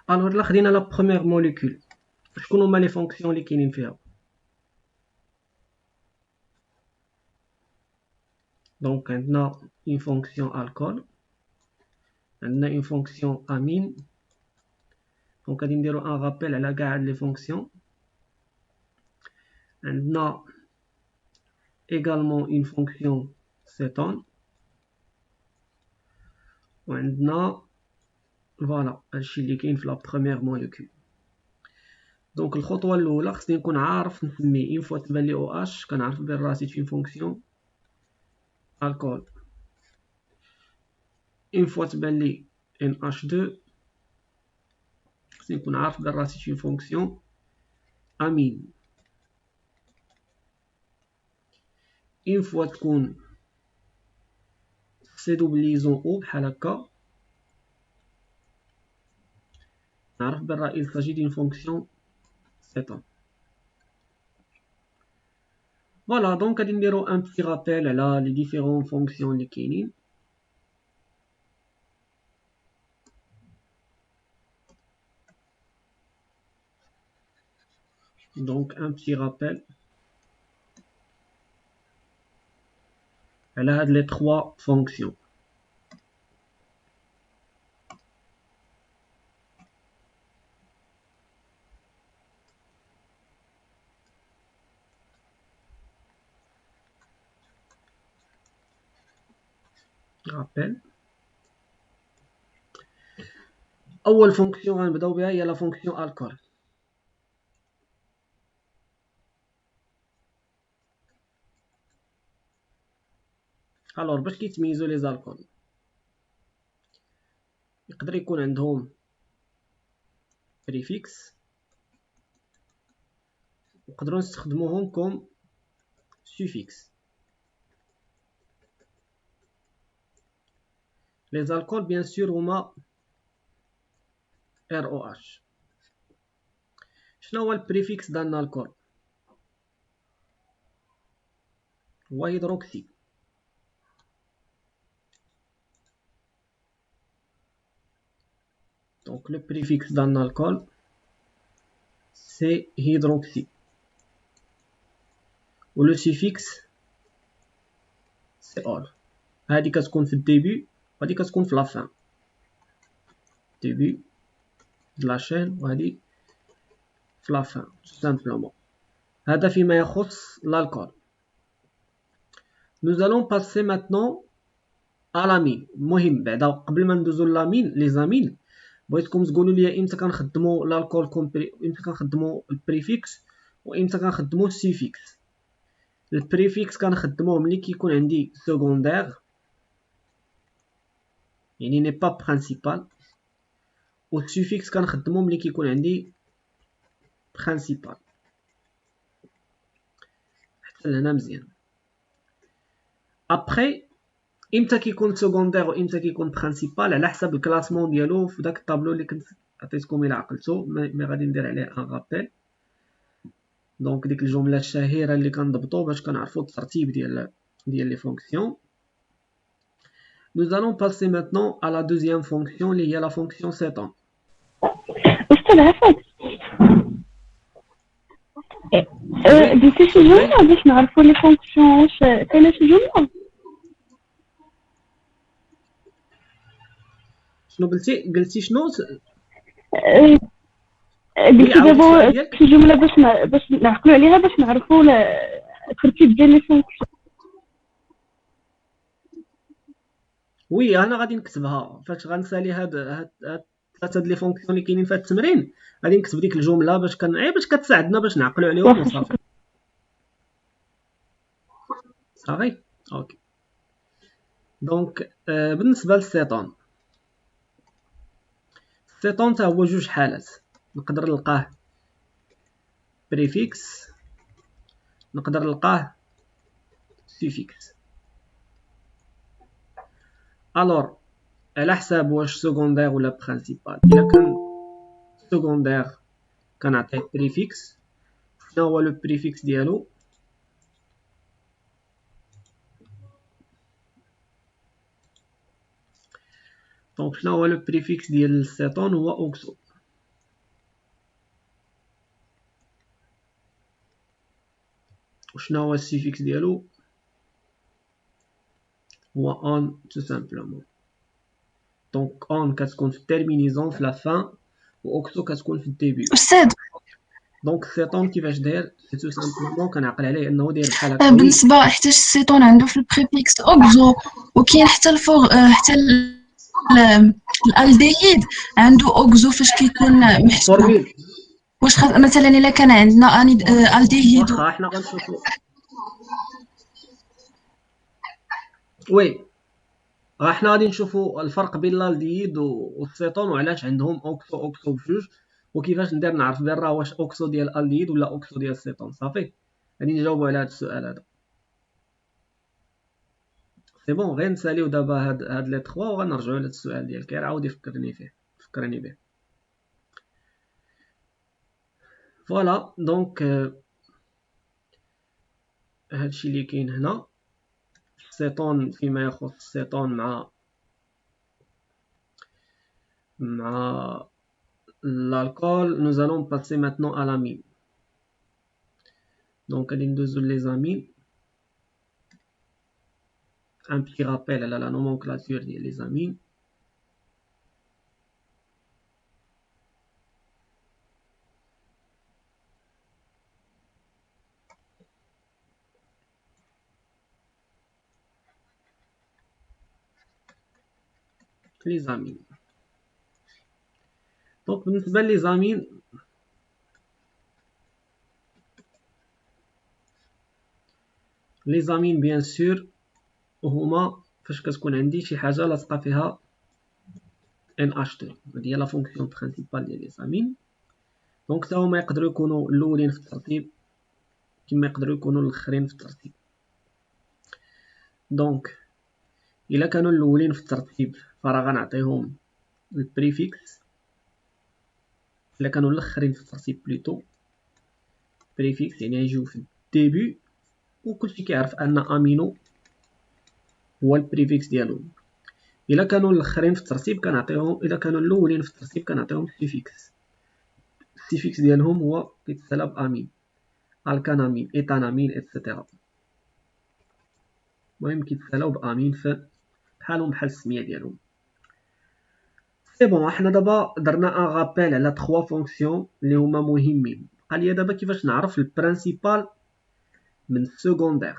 الوغ لا خدينا لا بروميير موليكول، شكون هما لي فونكسيون اللي كاينين فيها؟ دونك عندنا اون فونكسيون الكول، عندنا اون فونكسيون امين. دونك غادي نديرو ان رابيل على كاع هاد لي فونكسيون. عندنا également une fonction cétone وعندنا فوالا هادشي اللي كاين في لا بروميير موليكول. دونك الخطوه الاولى خصني نكون عارف نسمي اون فوا تبان لي او اش كنعرف بان راه سي اون فونكسيون الكول. اون فوا تبان لي ان اش 2 خصني نكون عارف بان راه سي اون فونكسيون امين. اون فوا تكون سي دوبليزون او بحال هكا نعرف بان راه il s'agit d'une fonction cétone. فوالا دونك غادي نديرو ان بتي رابيل على لي ديفيرون فونكسيون اللي كاينين. Donc un petit rappel elle a les trois fonctions. Rappel. أول fonction غنبداو بها هي la fonction alcool. alors باش كيتميزوا لي زالكول يقدر يكون عندهم بريفيكس نقدروا نستخدموهم كوم سوفيكس. لي زالكول بيان سور هما ار او اش. شنو هو البريفيكس ديال الكول؟ هو هيدروكسي. donc le préfixe d'un alcool c'est hydroxy و le suffixe c'est ol. هادي كتكون في الديبي وهادي كتكون في لافان. début de la chaîne وهادي في لافان tout simplement. هذا فيما يخص l'alcool. nous allons passer maintenant à l'amine. المهم بعدا قبل ما ندوزو لامين لي زامين بغيتكم تقولوا لي امتى كنخدموا الالكول امتى كنخدموا البريفيكس وامتى كنخدموا السيفيكس. البريفيكس كنخدموه ملي كيكون عندي سكوندير يعني ني با برينسيپال، و السيفيكس كنخدموه ملي كيكون عندي برينسيپال. حتى لهنا مزيان. ابري امتى كيكون سكوندير وامتى كيكون برينسيپال على حسب الكلاسمون ديالو في داك الطابلو اللي كنت عطيتكم الى عقلتو. مي غادي ندير عليه ان رابيل. دونك ديك الجمله الشهيره اللي كنضبطو باش كنعرفو الترتيب ديال les fonctions. Nous allons passer maintenant à la deuxième fonction liée à la fonction cétone. أستاذ عفاك درتي شي جملة باش نعرفو لي فونكسيون واش كاينة شي جملة؟ شنو قلتي شنو؟ قلتي دابا شي جملة باش نعقلو عليها باش نعرفو الترتيب ديال لي فونكسيون. وي انا غادي نكتبها فاش غنسالي هاد ثلاثه د لي فونكسيون اللي كاينين في هاد التمرين غادي نكتب ديك الجمله باش باش كتساعدنا باش نعقلوا عليهم وصافي. صافي اوكي. دونك بالنسبه للسيتون، السيتون تا هو جوج حالات. نقدر نلقاه بريفيكس نقدر نلقاه سيفيكس. الور على حساب واش سكوندير ولا برينسيپال. الا كان سكوندير كنعطيه بريفيكس. شنو هو لو بريفيكس ديالو؟ دونك شنو هو لو بريفيكس ديال السيتون؟ هو اوكسو. وشنو هو السيفيكس ديالو؟ هو اون تو سامبلومون. دونك اون كتكون في التيرمينيزون في لا فان، و اوكسو كتكون في الديبي. أستاذ دونك سيتون كيفاش داير؟ سي تو سامبلومون كنعقل عليه انه داير بحال هكا. بالنسبة حيت السيتون عنده في البريفيكس أوكزو، وكاين حتى الفوق حتى الالديهيد عنده اوكزو فاش كيكون محسوب. فورميل واش مثلا الا كان عندنا الديهيد واخا حنا غنشوفو. وي حنا غادي نشوفو الفرق بين الالديهيد والسيتون وعلاش عندهم اوكسو بجوج، وكيفاش ندير نعرف بان راه واش اوكسو ديال الالديهيد ولا اوكسو ديال السيتون. صافي غادي نجاوبو على هاد السؤال هذا. سي بون غير نساليو دابا هاد لي 3 وغنرجعو لهاد السؤال ديال كير عاود فكرني به. فوالا دونك هادشي اللي كاين هنا. السيتون فيما يخص السيتون مع l'alcool, nous allons passer maintenant à l'amine. Donc, غادي ندوزو les amines. Un petit rappel à la nomenclature des amines. Les amines. Donc, بالنسبة les amines, bien sûr هما فاش كتكون عندي شي حاجة لاصقة فيها NH2. هادي هي لا فونكسيون برينسيبال ديال les amines. دونك تا هما يقدروا يكونوا الاولين في الترتيب كما يقدروا يكونوا الاخرين في الترتيب. دونك الا كانوا الاولين في الترتيب فراه غنعطيهم البريفيكس، الا كانوا الاخرين في الترتيب بلوتو بريفيكس يعني يجيو في الديبي، وكلشي كيعرف ان امينو هو البريفيكس ديالهم. الا كانوا الاخرين في الترتيب كنعطيهم، الا كانوا الاولين في الترتيب كنعطيهم السيفيكس ديالهم هو كيتسالى بامين، الكانامين، ايتانامين ايتترا. المهم كيتسالاو بامين بحالهم بحال السميه ديالهم. سي بون حنا دابا درنا ان رابيل على 3 فونكسيون اللي هما مهمين. بقى ليا دابا كيفاش نعرف البرينسيبال من السكوندير.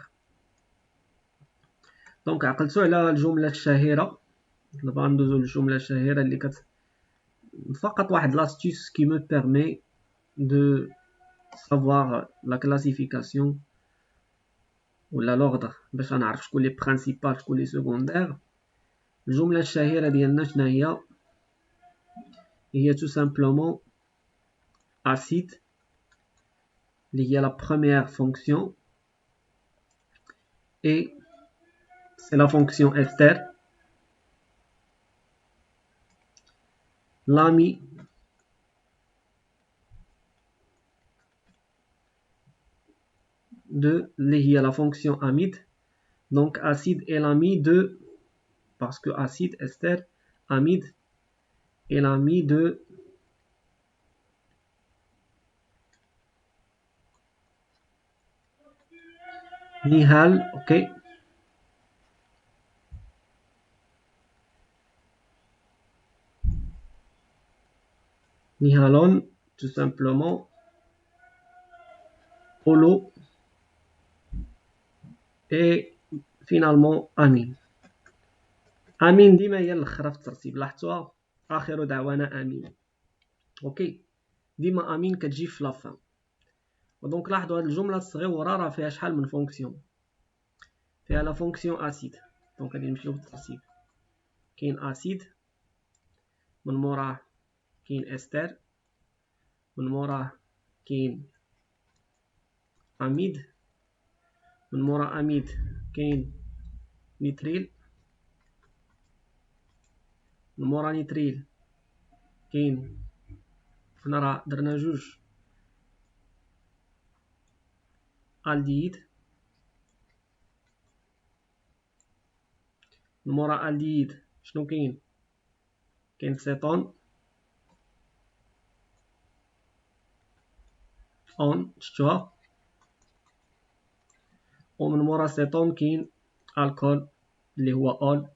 دونك عقلتو على الجمله الشهيره. دابا ندوزو للجمله الشهيره اللي فقط واحد لاستيس qui me permet de savoir la classification ولا l'ordre باش نعرف شكون لي برينسيبال شكون لي سكوندير. الجمله الشهيره ديالنا شنو هي tout simplement acide اللي هي la première fonction et c'est la fonction ester. L'ami de اللي هي la fonction amide. Donc acide est l'ami de, parce que acide ester amide est l'ami de Nihal. Ok, Nihalone tout simplement, holo et finalement amine. امين ديما هي الاخرى في الترتيب، لاحظتوها اخر دعوانا امين. اوكي ديما امين كتجي في لافان. ودونك لاحظوا هاد الجمله الصغيره راه فيها شحال من فونكسيون. فيها لا فونكسيون اسيد. دونك غادي نمشيو بالترتيب. كاين اسيد، من موراه كاين استر، من موراه كاين اميد، من مورا اميد كاين نيتريل، من مورا نيتريل كاين، حنا راه درنا جوج الديد، من مورا الديد شنو كاين؟ كاين سيتون اون، شفتوها ومن مورا سيتون كاين الكول اللي هو اول،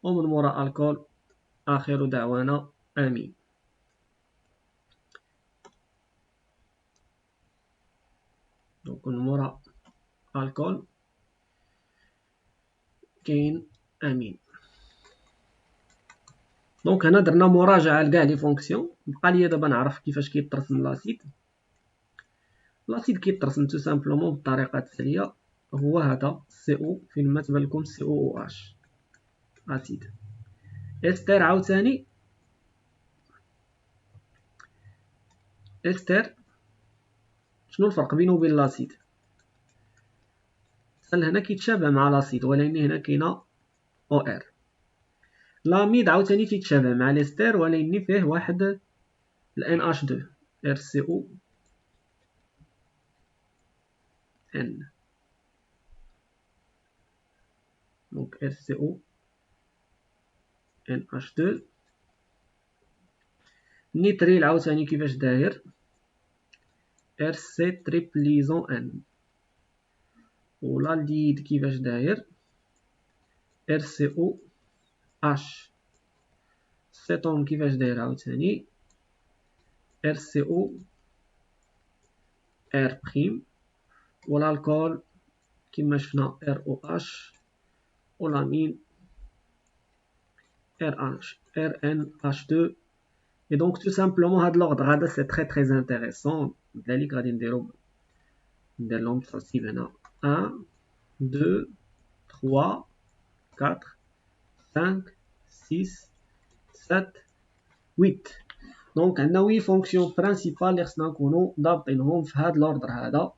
ومن مورا الكول آخر دعوانا آمين. دونك من مورا الكول كاين آمين. دونك هنا درنا مراجعة لكاع لي فونكسيون. بقى ليا دابا نعرف كيفاش كيترسم لاسيد. لاسيد كيترسم تو سامبلومون بالطريقة التالية، هو هذا سي او فين ما تبان لكم سي او او اش اسيد. استر عاوتاني استر شنو الفرق بينه وبين لاسيد؟ هنا كيتشابه مع لاسيد ولكن هنا كاينه او ار. لاميد عاوتاني تيتشابه مع ليستر ولكن فيه واحد الان اش 2 ار سي او ان. دونك ار سي او ان اش 2. النيتريل عاوتاني كيفاش داير ار سي تريبليزون ان. والالديد كيفاش داير ار سي او اش. السيتون كيفاش داير عاوتاني ار سي او ار بريم. والالكول كيما شفنا ار او اش. والامين ار ان اش 2. Et donc tout simplement هاد l'ordre هذا c'est très intéressant. لذلك غادي ندير لهم ترتيب هنا 1 2 3 4 5 6 7 8. دونك عندنا 8 فونكسيون برينسيبال اللي خصنا نكونو ضابطينهم في هاد l'ordre هذا.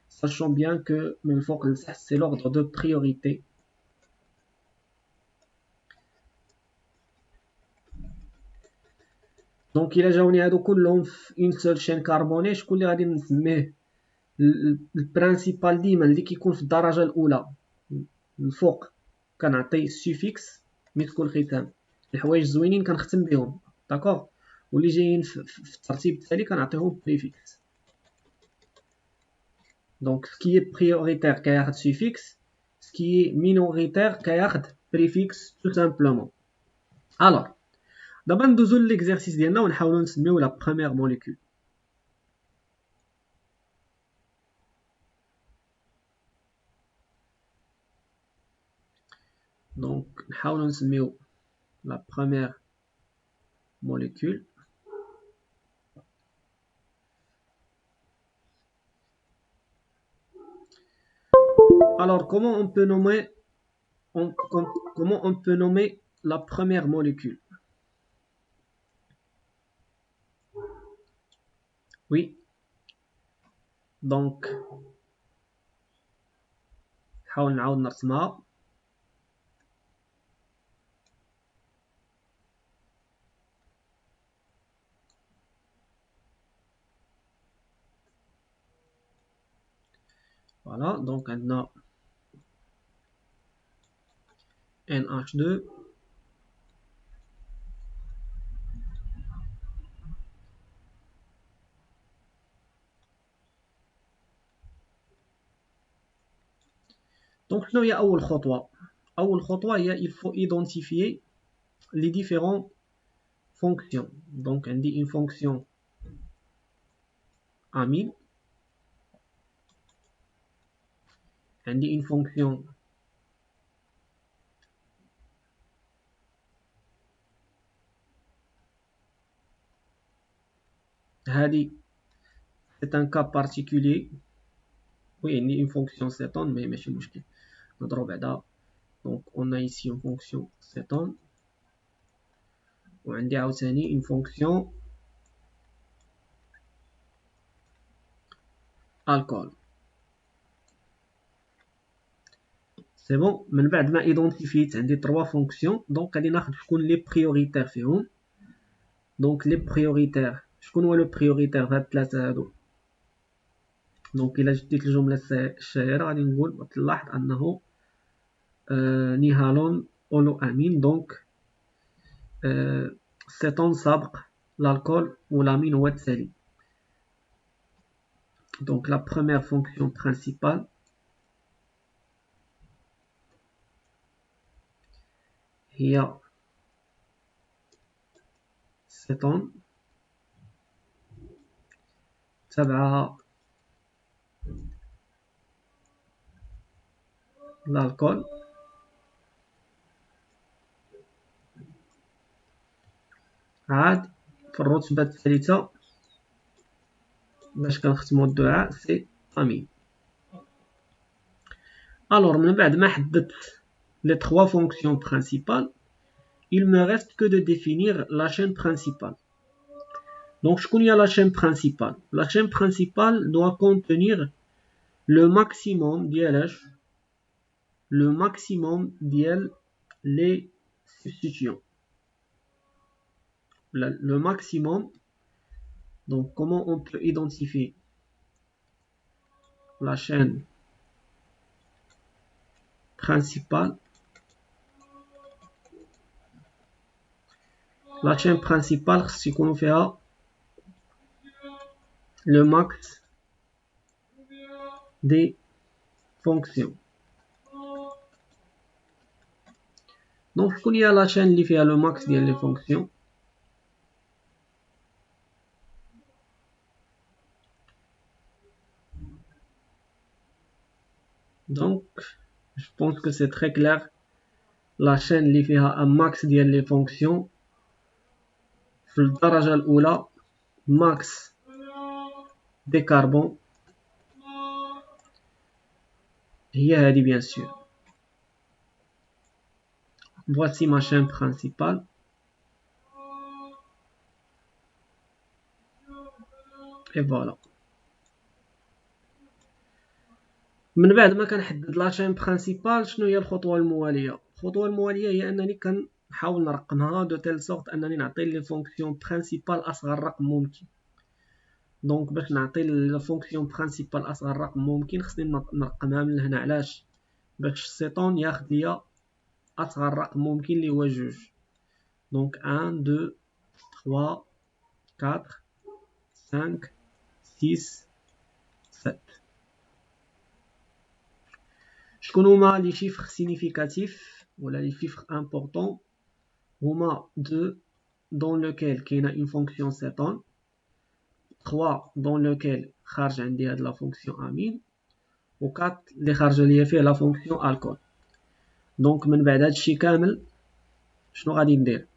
sachant bien que من الفوق للتحت c'est l'ordre de priorité. دونك الا جاوني هادو كلهم في اون سول شين كاربوني، شكون اللي غادي نسميه البرينسيبال ديما اللي كيكون في الدرجه الاولى الفوق كنعطي سوفيكس مثل الختام. الحوايج زوينين كنختم بهم داكوغ، واللي جايين في الترتيب التالي كنعطيهم بريفيكس. دونك سكي بريوريتير كياخد سوفيكس، سكي مينوريتير كياخد بريفيكس تو سامبلومون. الوغ دابا ندوزو ليكزارسيس ديالنا ونحاولو نسميو لا بروميير موليكول. دونك نحاولو نسميو لا بروميير molécule. Alors comment on peut nommer la première molécule? Oui. Donc نحاول نعاود نرسمها. Voilà, donc عندنا NH2 donc شنو هي أول خطوة؟ أول خطوة هي il faut identifier les différentes fonctions. donc عندي une fonction amine، عندي une fonction هادي c'est un cas particulier. oui عندي une fonction cétone mais ماشي مشكل نضرب بعدا. donc on a ici une fonction cétone وعندي عاوتاني une fonction alcool. سي بون. من بعد ما ايدونتيفيت عندي 3 فونكسيون، دونك غادي ناخذ شكون لي بريوريتير فيهم. دونك لي بريوريتير شكون هو لو بريوريتير فهاد الثلاثه هادو؟ دونك الا جديت الجمله الشهيره غادي نقول تلاحظ انه نيهالون اولو امين. دونك سيتون سابق الالكول والامين هو التالي. Donc la première fonction principale هي cétone تبعها الالكول عاد في الرتبة الثالثة باش كنختمو الدعاء سي امين. Alors من بعد ما حددت les trois fonctions principales, il me reste que de définir la chaîne principale. Donc شكون هي la chaîne principale? La chaîne principale doit contenir le maximum ديال le maximum ديال les substitutions. Le maximum. Donc comment on peut identifier la chaîne principale? La chaîne principale c'est qu'on fera le max des fonctions. Donc شكون هي la chaîne اللي فيها le max ديال les fonctions? Donc je pense que c'est très clair. La chaîne اللي فيها un max ديال les fonctions في الدرجة الأولى max des carbone هي هذه bien sûr. Voici ma chaîne principale. Et voilà. من بعد ما كنحدد لا شين برينسيبال شنو هي الخطوه المواليه؟ الخطوه المواليه هي انني كنحاول نرقمها دو تيل سورت انني نعطي لي فونكسيون برينسيبال اصغر رقم ممكن. دونك باش نعطي لا فونكسيون برينسيبال اصغر رقم ممكن خصني نرقمها من هنا. علاش؟ باش السيتون ياخذ ليا اصغر رقم ممكن اللي هو جوج. دونك 1 2 3 4 5 6 7. شكون هما لي شيفر سينيفيكاتيف ولا لي شيفر امبورطون؟ هما 2 dans lequel كاينه une fonction cétone، 3 dans lequel خارج عندي هاد لا فونكسيون امين، و 4 اللي خارجه ليا فيه لا فونكسيون الكول. دونك من بعد هادشي كامل شنو غادي ندير؟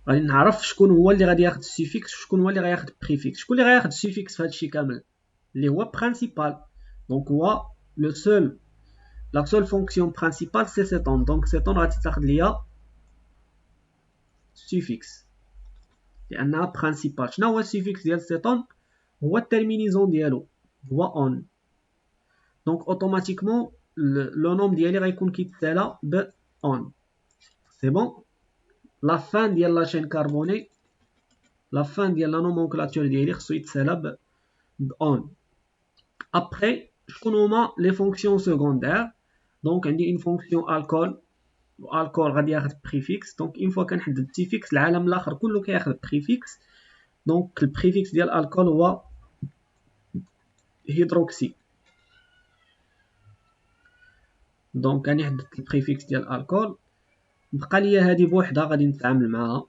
غادي نعرف شكون هو اللي غادي ياخد السيفيكس وشكون هو اللي غياخد بريفيكس. شكون اللي غياخد السيفيكس في هادشي كامل؟ اللي هو برينسيبال. دونك هو لو سول la seule fonction principale c'est cétone. donc cétone غادي تاخد ليا suffix لانها principal. شنو هو السيفيكس ديال cétone؟ هو الترمينيزون ديالو هو on. دونك اوتوماتيكمون لو نوم ديالي غيكون كيتسالى ب on. سي بون. لا فان ديال لا شين كاربوني، لا فان ديال لا نومونكلاتور ديالي خصو يتسالى ب on. ابري شكون هما لي فونكسيون سكوندير؟ دونك عندي اون فونكسيون الكول، والكول غادي ياخذ بريفيكس. دونك اون فوا كنحدد السيفيكس العالم الاخر كله كياخذ بريفيكس. دونك البريفيكس ديال الكول هو هيدروكسي. دونك راني حددت البريفيكس ديال الكول. بقى ليا هذه بوحدها غادي نتعامل معاها،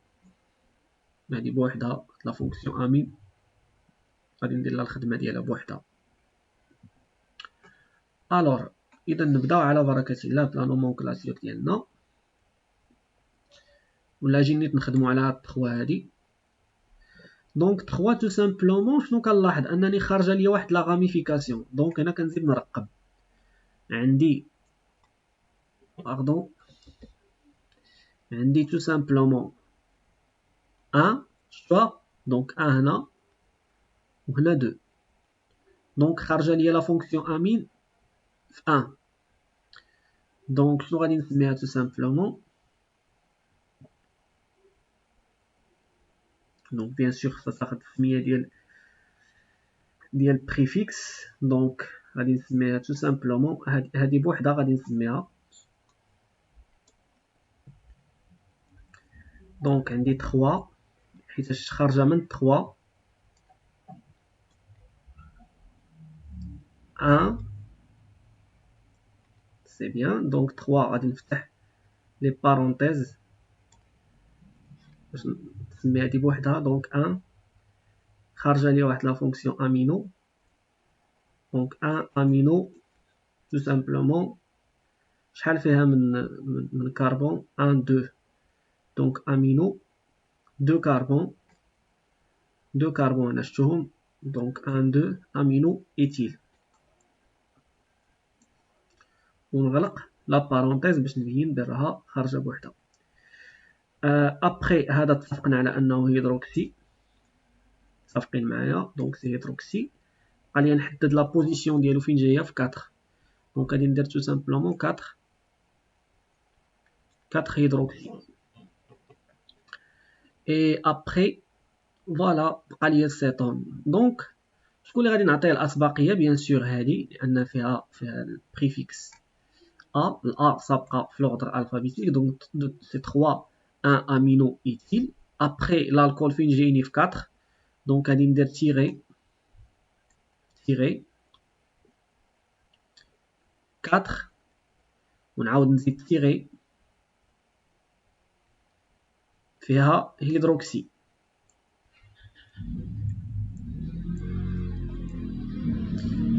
هذه بوحدها لا فونكسيون امين غادي ندير لها الخدمه ديالها بوحدها. الوغ اذا نبداو على بركه الله بلا نومونكلاتور ديالنا، ولا جي نيت نخدمو على هاد 3 هادي. دونك 3 تو سامبلومون شنو كنلاحظ؟ انني خارجه ليا واحد لا غاميفيكاسيون. دونك هنا كنزيد نرقم. عندي باردون، عندي تو سامبلومون 1 شوا. دونك 1 هنا وهنا 2. دونك خارجه ليا لا فونكسيون امين في 1. دونك شنو غادي نسميها تو سامبلومون؟ دونك بيان سور خصها تاخد السميه ديال بريفيكس. دونك غادي نسميها تو سامبلومون هادي بوحدها غادي نسميها. دونك عندي 3 حيتاش خارجه من 3. 1. C'est bien. Donc 3 غادي نفتح les parenthèses باش نسمي هادي بوحدها. donc 1 خارجه لي واحد لا فونكسيون امينو. donc 1 امينو tout simplement شحال فيها من كربون 1 2. donc امينو 2 كربون 2 كربون هنا شفتوهم. donc 1 2 امينو ايتيل. ونغلق لا بارونتيز باش نبين نديرها خارجه بوحدها. ابخي هذا اتفقنا على انه هيدروكسي، متفقين معايا. دونك سي هيدروكسي. قال لي نحدد لا بوزيسيون ديالو فين جايه في 4. دونك غادي ندير تو سامبلومون 4 هيدروكسي. اي ابخي فوالا بقى لي السيتون. دونك شكون اللي غادي نعطيه الاسبقيه؟ بيان سور هذه، لان فيها البريفيكس A. الA سابقه في لوردر الفابيتيك. دونك سي 3 1 امينو ايتيل. ابخي الالكول فين جايني في 4. دونك غادي ندير تيغي 4 ونعاود نزيد تيغي فيها هيدروكسي.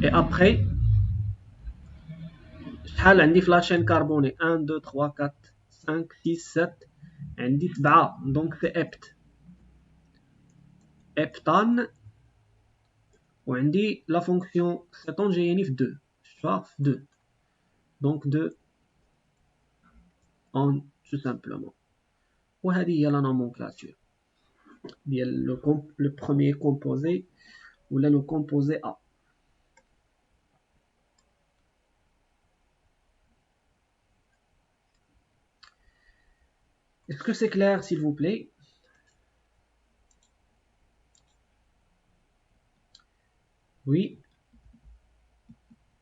اي ابخي شحال عندي في لاشين كربوني؟ 1 2 3 4 5 6 7 عندي 7. دونك سي ابتان. وعندي لا فونكسيون سيتون جاياني في 2 شفتوها في 2. دونك 2 اون tout simplement. وهذه هي لا نومونكلاتور ديال لو بروميير كومبوزي ولا لو كومبوزي A. Est-ce que c'est clair, s'il vous plaît? Oui.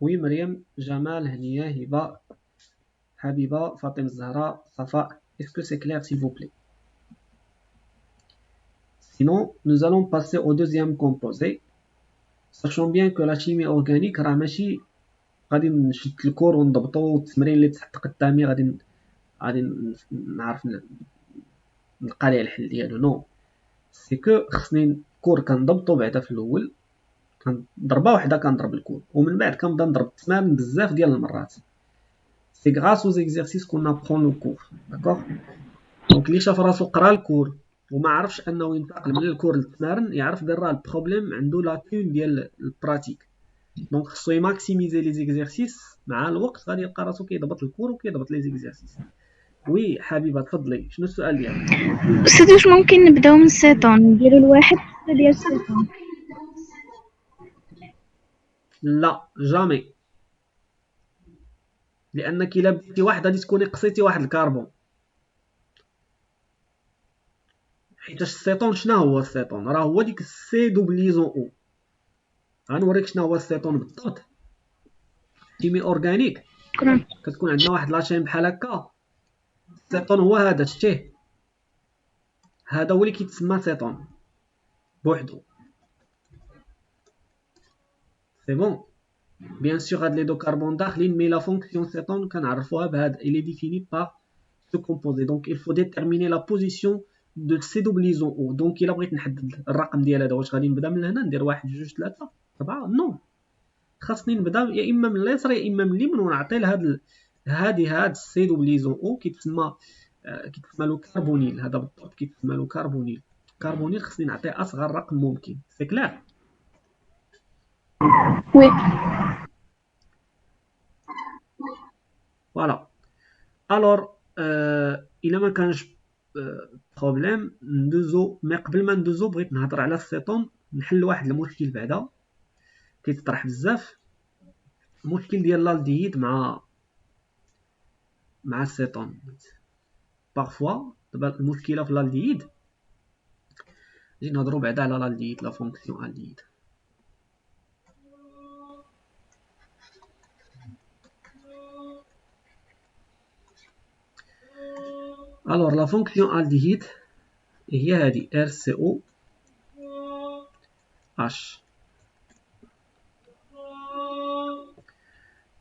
Oui, Mariam, Jamal, Hania, Hiba, Habiba, Fatim Zahra, Safa. Est-ce que c'est clair, s'il vous plaît? Sinon, nous allons passer au deuxième composé. Sachant bien que la chimie organique راه ماشي غادي نشد الكور ونضبطو والتمرين اللي تحت قدامي غادي نعرف نلقى ليه الحل ديالو. نو سي كو خصني الكور كنضبطو بعدا في الاول، كنضربه وحده كنضرب الكور، ومن بعد كنبدا نضرب التمارين بزاف ديال المرات. سي غراس aux exercices qu'on apprend le cours. داكوغ. دونك اللي شاف راسو قرا الكور وما عرفش انه ينتقل من الكور للتمارين، يعرف بان راه البروبليم عنده لاكون ديال البراتيك. دونك خصو يماكسيميزي لي زيكزيرسيس. مع الوقت غادي يلقى راسو كيضبط الكور وكيضبط لي زيكزيرسيس. وي حبيبه تفضلي، شنو السؤال ديالك؟ أستاذ واش ممكن نبداو من السيتون نديرو الواحد ديال السيتون؟ لا جامي، لانك الا بديتي واحد غادي تكوني قصيتي واحد الكربون. حيتاش السيتون شنو هو السيتون؟ راه هو ديك سي دوبليزون او. غنوريك شنو هو السيتون بالضبط. كيمي اورغانيك كتكون عندنا واحد لاشين بحال هكا. السيتون هو هذا، شتيه؟ هذا هو اللي كيتسمى سيتون بوحدو. سي بون. بيان سور هاد لي دو كربون داخلين، مي لا فونكسيون سيتون كنعرفوها بهذا il est défini par ce composé. donc il faut déterminer la position de ces doublons O. donc الا بغيت نحدد الرقم ديال هذا واش غادي نبدا من هنا ندير 1 2 3 4 نو، خاصني نبدا يا اما من اليسار يا اما من اليمين ونعطي لهاد هاد سي دوبليزون او كيتسمى له كربونيل. هذا بالضبط كيتسمى له كربونيل. كربونيل خصني نعطيه اصغر رقم ممكن. سي كلير؟ وي. فوالا. الور الا ما كانش بروبليم ندوزو، مي قبل ما ندوزو بغيت نهضر على السيتون. نحل واحد المشكل بعدا كيتطرح بزاف، المشكل ديال الالديد مع السيتون. بارفوا دابا المشكله في الالديد، نجي نهضروا بعدا على الالديد، لا فونكسيون الديد. الور لا فونكسيون الديد هي هذه RCO H.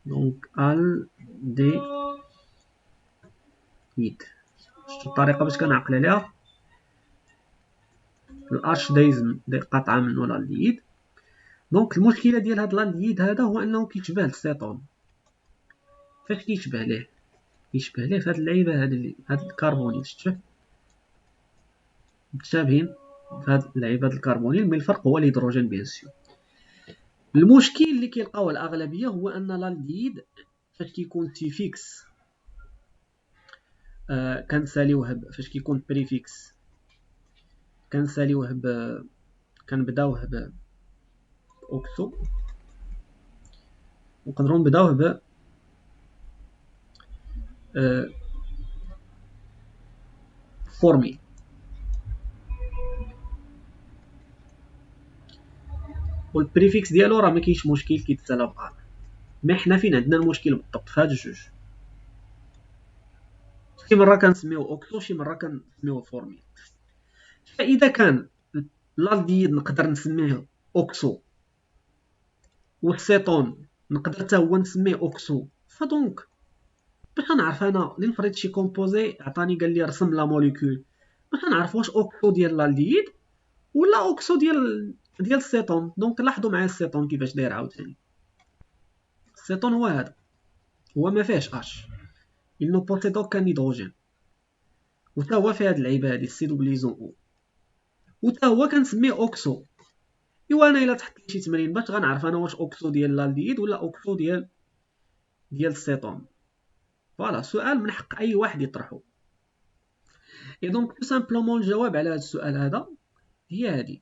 دونك الديهيد. شفتو الطريقة باش كنعقل عليها؟ الأش دايز قطعة منو الالديهيد. دونك المشكلة ديال هاد الالديهيد هذا هو أنه كيتشبه للسيتون. فاش كيشبه ليه؟ كيشبه ليه فهاد اللعيبة هاد الكربونيل. شتوه متشابهين فهاد اللعيبة الكربونيل، مي الفرق هو الهيدروجين بيان سور. المشكل اللي كيلقاوه الأغلبية هو أن الالديهيد فاش كيكون سيفيكس كنساليوه فاش كيكون بريفيكس كنساليوه كنبداوه ب اوكسو، ونقدروا نبداوه ب فورميل. والبريفيكس ديالو راه ما كاينش مشكل كيتسالى بغا، مي حنا فين عندنا المشكل بالضبط في هاد الجوج. شي مره كنسميوه اوكسو، شي مره كنسميوه فورميل. فاذا كان الالديد نقدر نسميه اوكسو والسيتون نقدر حتى هو نسميه اوكسو، فدونك باش نعرف انا اللي نفرض شي كومبوزي عطاني قال لي رسم لا موليكول، باش نعرف واش اوكسو ديال الالديد ولا اوكسو ديال السيتون. دونك لاحظوا معايا السيتون كيفاش داير عاوتاني. السيتون هو هذا، هو ما فيهش اش، il ne possède aucun hydrogène، وتا هو في هاد اللعيبه هادي سي دوبليزون او، وتا هو كنسميه اوكسو. ايوا انا الا تحط لي شي تمرين باش غنعرف انا واش اوكسو ديال الالديد ولا اوكسو ديال السيتون. فوالا سؤال من حق اي واحد يطرحو. اي دونك تو سامبلومون الجواب على هاد السؤال هذا هي هادي.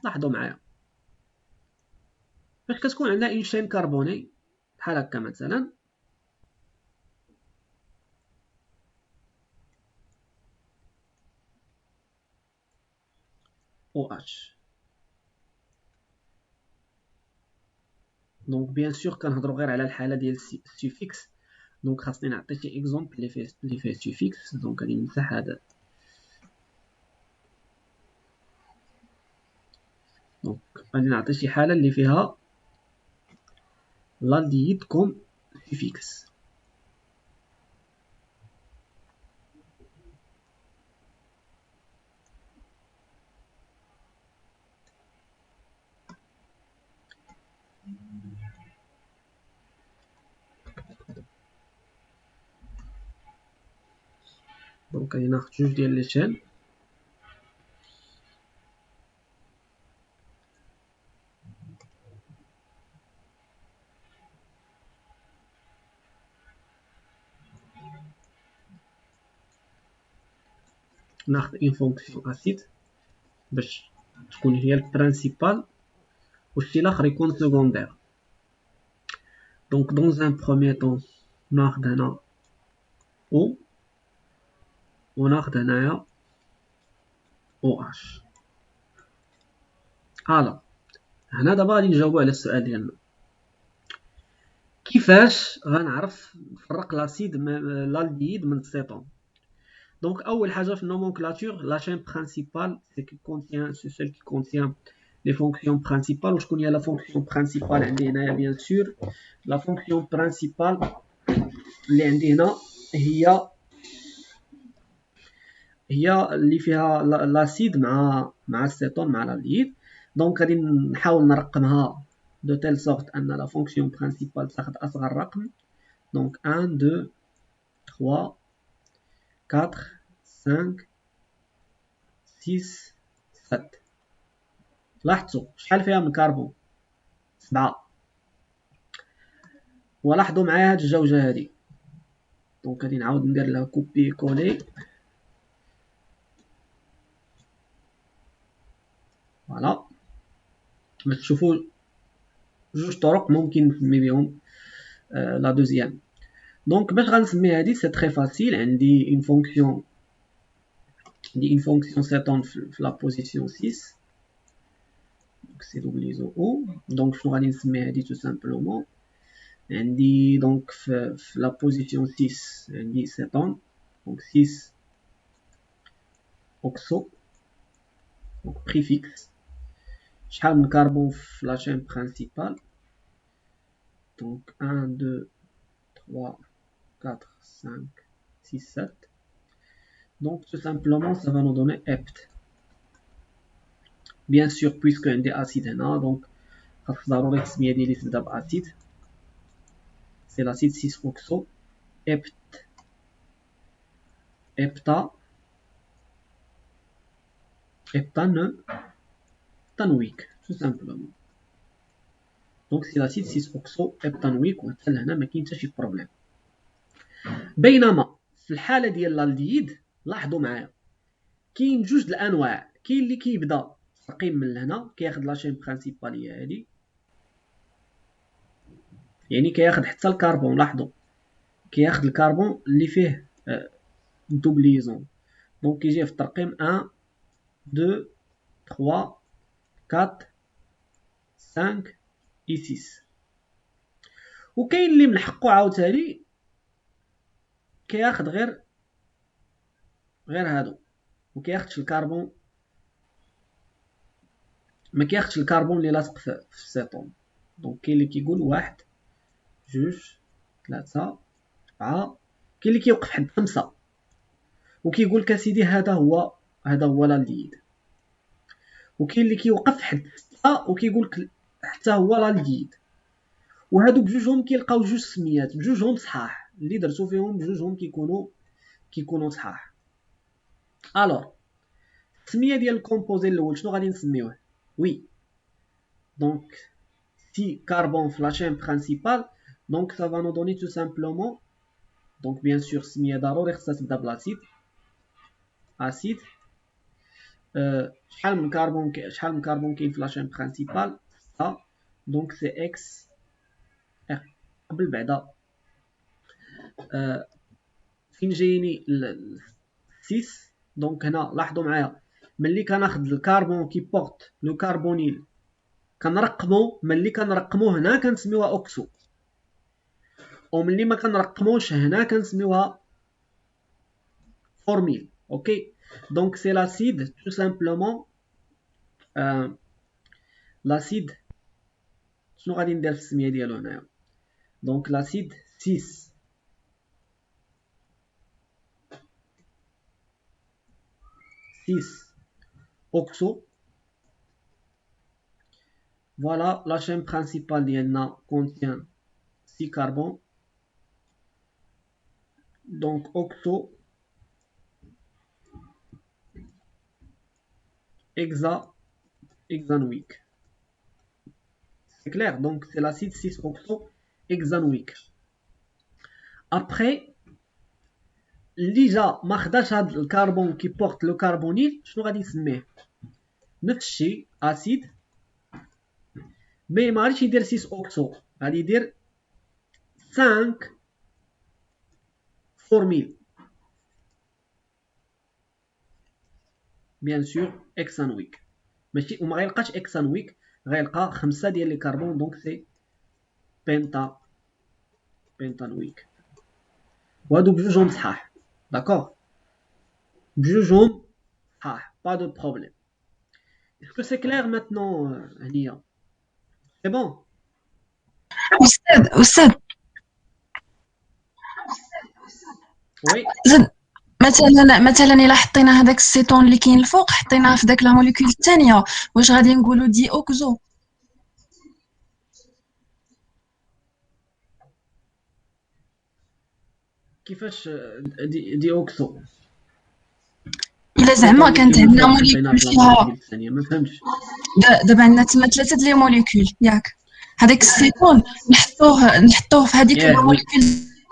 لاحظوا معايا فاش كتكون عندنا اون شين كربوني بحال هكا مثلا، OH. دونك بيان سور كنهضروا غير على الحاله ديال السيفيكس. دونك خاصني نعطي شي اكزومبل اللي فيه سيفيكس. دونك غادي نمسح هذا. دونك غادي نعطي شي حاله اللي فيها l'aldéhyde comme suffixe. دونك غادي ناخد جوج ديال لي شين. ناخد اون فونكسيون اسيد باش تكون هي البرينسيبال والشي الاخر يكون سكوندير. دونك دون ان بروميير طون ناخد هنا او وناخد هنايا او اش. فوالا هنا دابا غادي نجاوبو على السؤال ديالنا، كيفاش غنعرف نفرق لاسيد الالديد من السيتون. دونك اول حاجه في النومونكلاتور لا شين برينسيبال سي سيل كي كونتيان لي فونكسيون برينسيبال. وشكون هي لا فونكسيون برينسيبال عندي هنايا؟ بيان سور لا فونكسيون برينسيبال اللي عندي هنا هي اللي فيها لاسيد مع السيتون مع الالديد. دونك غادي نحاول نرقمها دو تيل سورت ان لا فونكسيون برينسيبال تاخد اصغر رقم. دونك 1 2 3 4 5 6 7. لاحظتوا شحال فيها من كربون؟ 7. ولاحظوا معايا هاد الجوجه هادي. دونك غادي نعاود ندير لها كوبي كولي. فوالا باش تشوفوا جوج طرق ممكن نسمي بهم لا دوزيام. دونك باش غنسمي هادي سي تري فاسيل. عندي اون فونكسيون سيتون في لا بوزيسيون 6. دونك سي دوبليزو او. دونك شنو غادي نسمي هادي تو سامبلومون؟ عندي دونك في لا بوزيسيون 6 عندي سيتون. دونك 6 اوكسو. دونك بريفيكس. شحال من كربون في لا شين برينسيبال؟ Donc 1, 2, 3, 4, 5, 6, 7. Donc tout simplement, ça va nous donner hept. Bien sûr, puisque un des acides هنا, donc ضروري التسمية ديالي تبدا بأسيد. C'est l'acide 6-oxo, heptanoïque, tout simplement. Donc c'est l'acide 6-oxo heptanoïque وحتى لهنا ما كاين حتى شي بروبليم. بينما في الحالة ديال الالديد لاحظوا معايا كاين جوج د الانواع. كاين اللي كيبدا ترقيم من هنا كياخد لاشين برينسيبال هي هادي، يعني كياخد حتى الكربون. لاحظوا كياخد الكربون اللي فيه دوبليزون، دونك كيجي في الترقيم 1 2 3 4 5 و 6. وكاين اللي من حقو عاوتاني كياخد غير هادو، وكياخدش الكربون، ما كياخدش الكربون اللي لاصق في السيتون. دونك كاين اللي كيقول 1 2 3 4، كاين اللي كيوقف حد 5 وكيقول لك اسيدي هذا هو الالديد، وكاين اللي كيوقف حد 6 وكيقول لك حتى هو الالديد. وهادو بجوجهم كيلقاو جوج سميات بجوجهم صحاح، اللي درتو فيهم بجوجهم كيكونوا صحاح. الوغ التسميه ديال الكومبوزي الاول شنو غادي نسميوه؟ وي دونك si carbone في la chaîne principale, donc ça va nous donner tout simplement, donc bien sûr سمية ضروري خصها تبدا بالاسيد acide. شحال من كربون كاين في la chaîne principale ça donc c'est x قبل بعدا فين جايني 6. دونك هنا لاحظوا معايا ملي كناخد الكربون كي بورت لو كربونيل كنرقمو، ملي كنرقموه هنا كنسميوها اوكسو، وملي ما كنرقموش هنا كنسميوها فورميل. اوكي دونك سي لاسيد تو سامبلومون. لاسيد شنو غادي ندير في السميه ديالو هنايا؟ دونك لاسيد 6 oxo. Voilà, la chaîne principale d'INA contient 6 carbone. Donc oxo hexanoïque. C'est clair, donc c'est l'acide 6-oxo hexanoïque. Après, déjà ما خداش هاد الكربون كي بورت لو كربونيل شنو غادي نسميه؟ نفس الشيء اسيد، مي ما غاديش يدير 6 اوكسو، غادي يدير 5 فورميل بيان سور اكسانويك. ماشي وما غيلقاش اكسانويك، غيلقى 5 ديال لي كربون، دونك سي بنتانويك. وهادو بجوجهم صحاح، داكوغ بجوجهم صحاح، با دو بروبليم. اسكو سي كلير ماتنون هنيا؟ سي بون أستاذ وي. مثلا الا حطينا هذاك السيتون اللي كاين الفوق حطيناه في داك لا موليكول الثانيه، واش غادي نقولوا دي اوكزو؟ كيفاش دي اوكسو؟ الا زعما كانت عندنا موليكول فيها ما فهمتش. دابا عندنا تما 3 ديال لي موليكول ياك، هذاك السيتون نحطوه في هذيك لا موليكول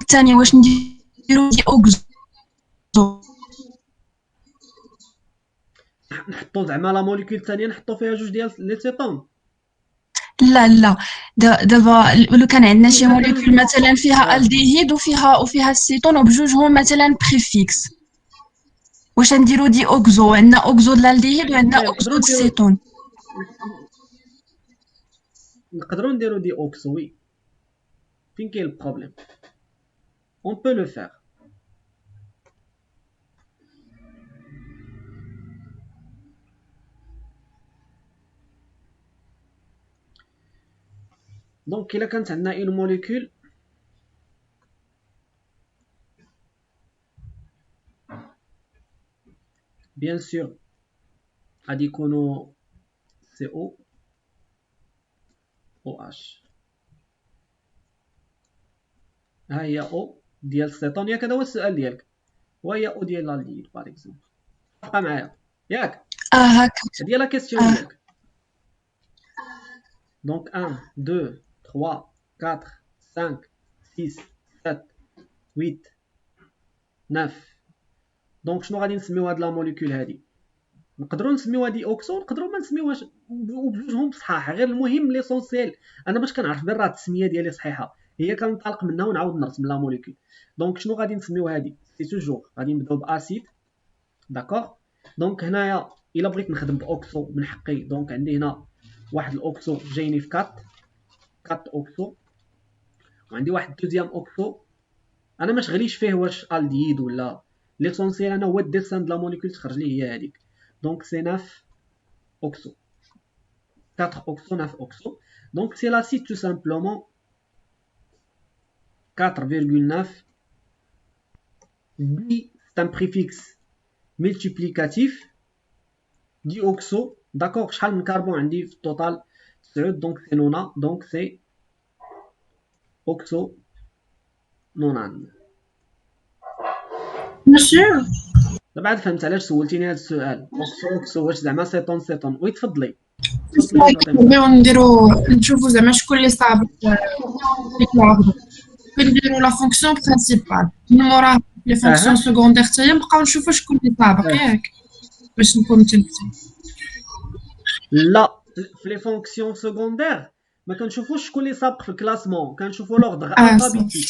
الثانيه، واش نديرو دي اوكزو؟ نحطو زعما لا موليكول الثانيه نحطو فيها جوج ديال لي سيتون؟ لا دابا لو كان عندنا شي موليكول مثلا فيها الديهيد وفيها السيتون وبجوجهم مثلا بريفيكس، واش نديرو دي اوكزو؟ عندنا اوكزو د الالديهيد وعندنا اوكزو د السيتون. نقدروا نديرو دي اوكسو وي. فين كاين البروبليم؟ اون بو لو فير. دونك الا كانت عندنا اون موليكول بيان سور غادي يكونوا سي او او اش. ها هي او ديال السيتون ياك، هذا هو السؤال ديالك، وهي او ديال الالديد باغ اكزومبل. بقى معايا ياك؟ هكا. هادي هي لا كيسيون ديالك. دونك 1 2 3 4 5 6 7 8 9. دونك شنو غادي نسميو هاد لا موليكول هادي؟ نقدروا نسميو هادي اوكسو، نقدروا ما نسميوهاش، بجوجهم صحاح. غير المهم ليسونسيال انا باش كنعرف غير راه التسميه ديالي صحيحه هي كنطلق منها ونعاود نرسم لا موليكول. دونك شنو غادي نسميو هادي؟ سي توجور غادي نبداو باسيد، داكوغ. دونك هنايا الا بغيت نخدم باوكسو من حقي، دونك عندي هنا واحد الاوكسو جايني في 4 اوكسو، وعندي واحد دوزيام اوكسو انا ما شغليش فيه واش الديد ولا ليسونسيال، انا هو الديسان د لا موليكول تخرج لي هي هذيك. دونك سي 9 oxo, 4 oxo, 9 oxo. Donc c'est l'acide tout simplement 4,9. Di, c'est un préfixe multiplicatif. Dioxo, d'accord, شحال من carbone عندي في total 9, donc c'est 90, donc c'est oxo 90. monsieur دابا عاد فهمت علاش سولتيني هذا السؤال. اوكسو واش زعما سيتون؟ وي تفضلي. نبغيو نشوفو زعما شكون اللي صابط ديك العقده، كنديرو لا فونكسيون برينسيبال من موراها لي فونكسيون سكوندير حتى هي نبقاو نشوفو شكون اللي سابق ياك باش نكون متلبسين. لا في لي فونكسيون سكوندير ما كنشوفوش شكون اللي سابق في الكلاسمون، كنشوفو لوردر الفابيتيك،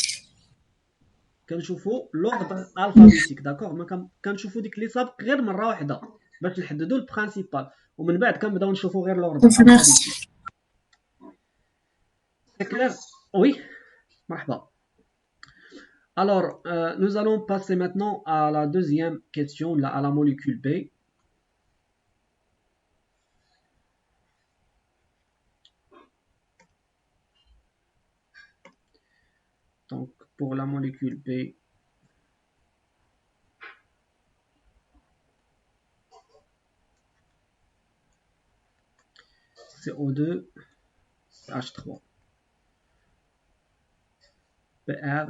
كنشوفو لوردر الفابيتيك داكوغ. ما كنشوفو ديك اللي سابق غير مره واحده باش نحددو البرينسيبال، ومن بعد كنبداو نشوفو غير لوردر الفابيتيك. C'est clair? Oui, marhaba. Alors, nous allons passer maintenant à la deuxième question, à la molécule B. Donc, pour la molécule B, CO2, H3, PR,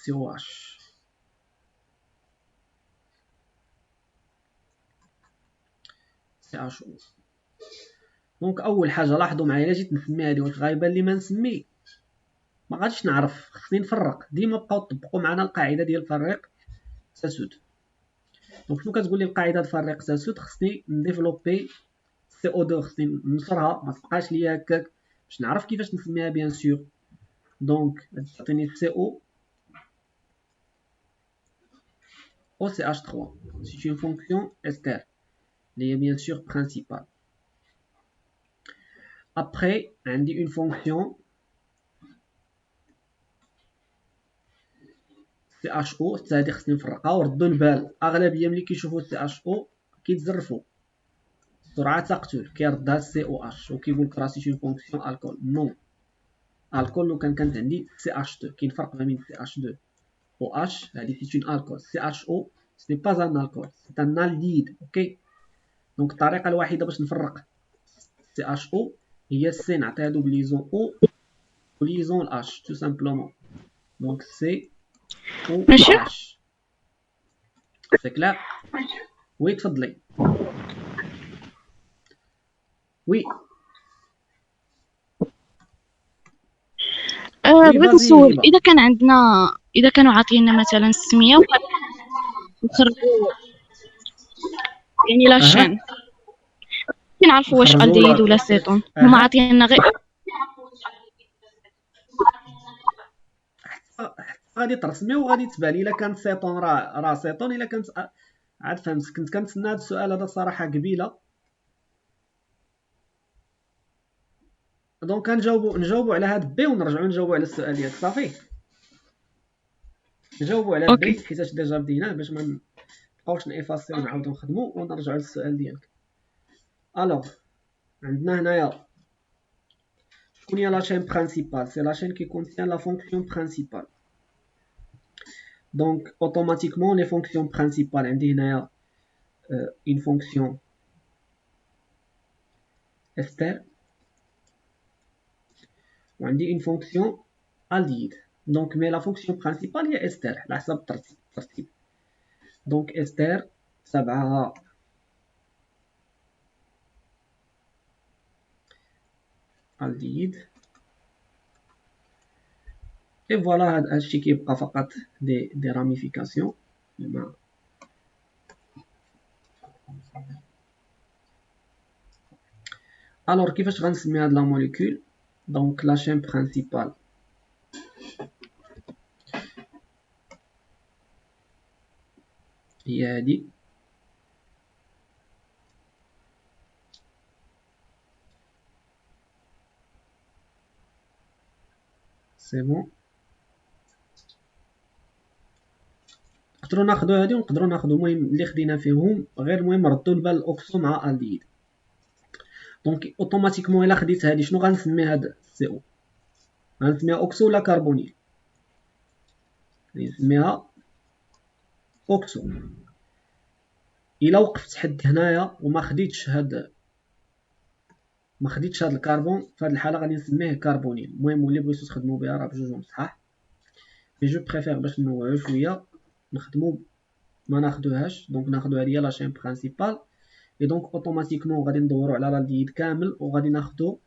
COH. CHO. دونك اول حاجه لاحظوا معايا، الا جيت نسمي هذه واش غايبان لي ما نسمي ما غاديش نعرف، خصني نفرق. ديما بقاو طبقوا معنا القاعده ديال فرق تسود. دونك شنو كتقول لي القاعده ديال فرق تسود؟ خصني نديفلوبي CO2، خصني نصرها ما تبقاش ليا هكاك باش نعرف كيفاش نسميها بيان سور. دونك تعطيني CO OCH3. C'est une fonction ester اللي هي بيان سور برينسيبال. Après, on dit une fonction CHO، c'est-à-dire خصني نفرقها وردوا البال. اغلبيه ملي كيشوفوا CHO كيتزرفوا، سرعه تقتل كيردها COH وكيقول لك راه سي اون فونكسيون الكول. نو، الكول لو كانت عندي CH2. كاين فرق ما بين CH2 و H. هذه سي اون الكول. CHO ce n'est pas un alcool, c'est un aldehyde. اوكي، دونك الطريقه الوحيده باش نفرق CHO هي السي نعطيها دوبليزون او وليزون الاش تو سامبلومون. دونك سي او اش. سي كلار؟ وي تفضلي. وي بغيت نسول اذا كانوا عاطينا مثلا السميه وخرجوا يعني لاشين كنعرفوا واش الديد ولا سيتون، هما عاطينا غير غادي ترسمي وغادي تبان الا كانت سيتون راه سيتون، الا كانت عاد فهمت. كنت كنتسنى هذا السؤال هذا صراحه قبيله. دونك نجاوبوا على هاد بي ونرجعوا نجاوبوا على السؤال ديالك. صافي نجاوبوا على بي حيتاش ديجا بديناه باش ما نبقاوش نيفاسيو ونعاودو نخدموا ونرجعوا للسؤال ديالك. الوغ عندنا هنايا شكون هي لا شين برينسيبال؟ سي لا شين qui contient la fonction principale. Donc automatiquement les fonctions principales عندي هنايا une fonction ester وعندي une fonction aldehyde. Donc mais la fonction principale هي ester على حسب الترتيب. Donc ester تبعها aldehyde. Et voilà هادشي كيبقى فقط des ramifications. Alors كيفاش غنسمي هاد لا موليكول؟ Donc la chaîne principale هي هادي. سي بون. نقدروا ناخدو هادي ونقدروا ناخدو المهم اللي خدينا فيهم غير المهم ردوا البال الاوكسو مع الديد. دونك اوتوماتيكمون الا خديت هادي شنو غنسمي هاد سي او؟ غنسميها اوكسو ولا كربونيل؟ نسميها اوكسو. الا وقفت حد هنايا وما خديتش هاد الكربون فهاد الحاله غادي نسميه كربونيل. المهم اللي بغيتو تخدموا بها راه بجوجهم صحاح، مي جو بريفير باش نوعو شويه نخدمو ما ناخدوهاش. دونك ناخدو هادي لا شين برينسيبال اي دونك اوتوماتيكمون غادي ندورو على الالديد كامل وغادي ناخدو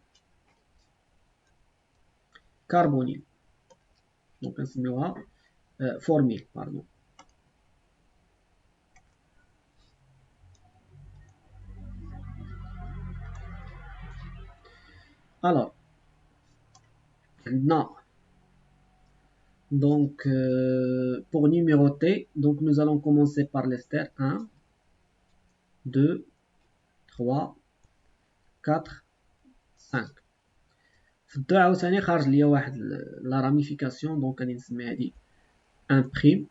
كربونيل. دونك نسميوها فورميل باردون. Alors, maintenant, donc pour numéroter, donc nous allons commencer par l'ester 1, 2, 3, 4, 5. في الدو عاوتاني خارج ليا واحد لا راميفيكاسيون دونك غادي نسمي هادي 1 بريم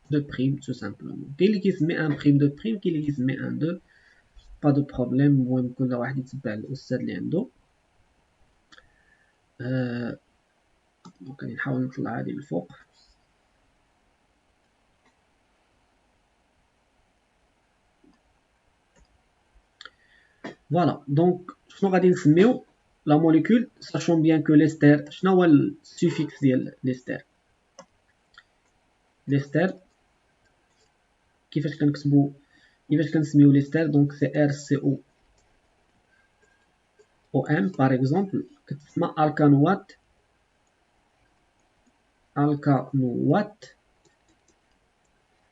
2 بريم tout simplement. كاين اللي كيسمي 1 بريم 2 بريم، كاين اللي كيسمي 1 2 با دو بروبليم. المهم كل واحد يتبع الاستاذ اللي عنده. دونك غادي نحاول نطلع هادي للفوق. فوالا دونك شنو غادي نسميو لا موليكول ساشون بيان كو ليستر. شنو هو السوفيكس ديال ليستر؟ ليستر كيفاش كنسميو ليستر؟ دونك سي ار سي او او ام باغ اكزومبل كتسمى الكانوات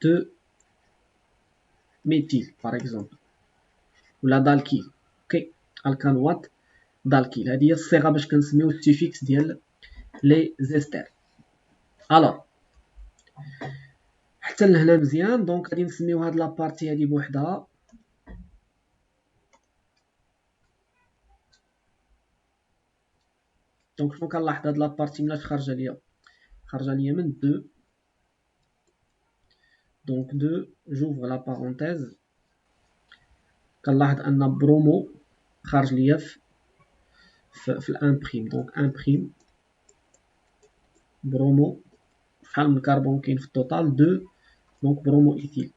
دو ميثيل باغ اكزومبل ولا دالكيل. اوكي الكانوات دالكيل هذه هي الصيغه باش كنسميو السوفيكس ديال لي زيستر. الوغ حتى لهنا مزيان. دونك غادي نسميو هاد لابارتي هادي بوحدها. دونك شنو كنلاحظ هاد لابارتي ملاش خارجه ليا من 2. دونك 2 j'ouvre la parenthèse كنلاحظ ان برومو خارج ليا في الان بريم. دونك ان بريم برومو شحال من كربون كاين في التوتال 2 دونك برومو ايثيل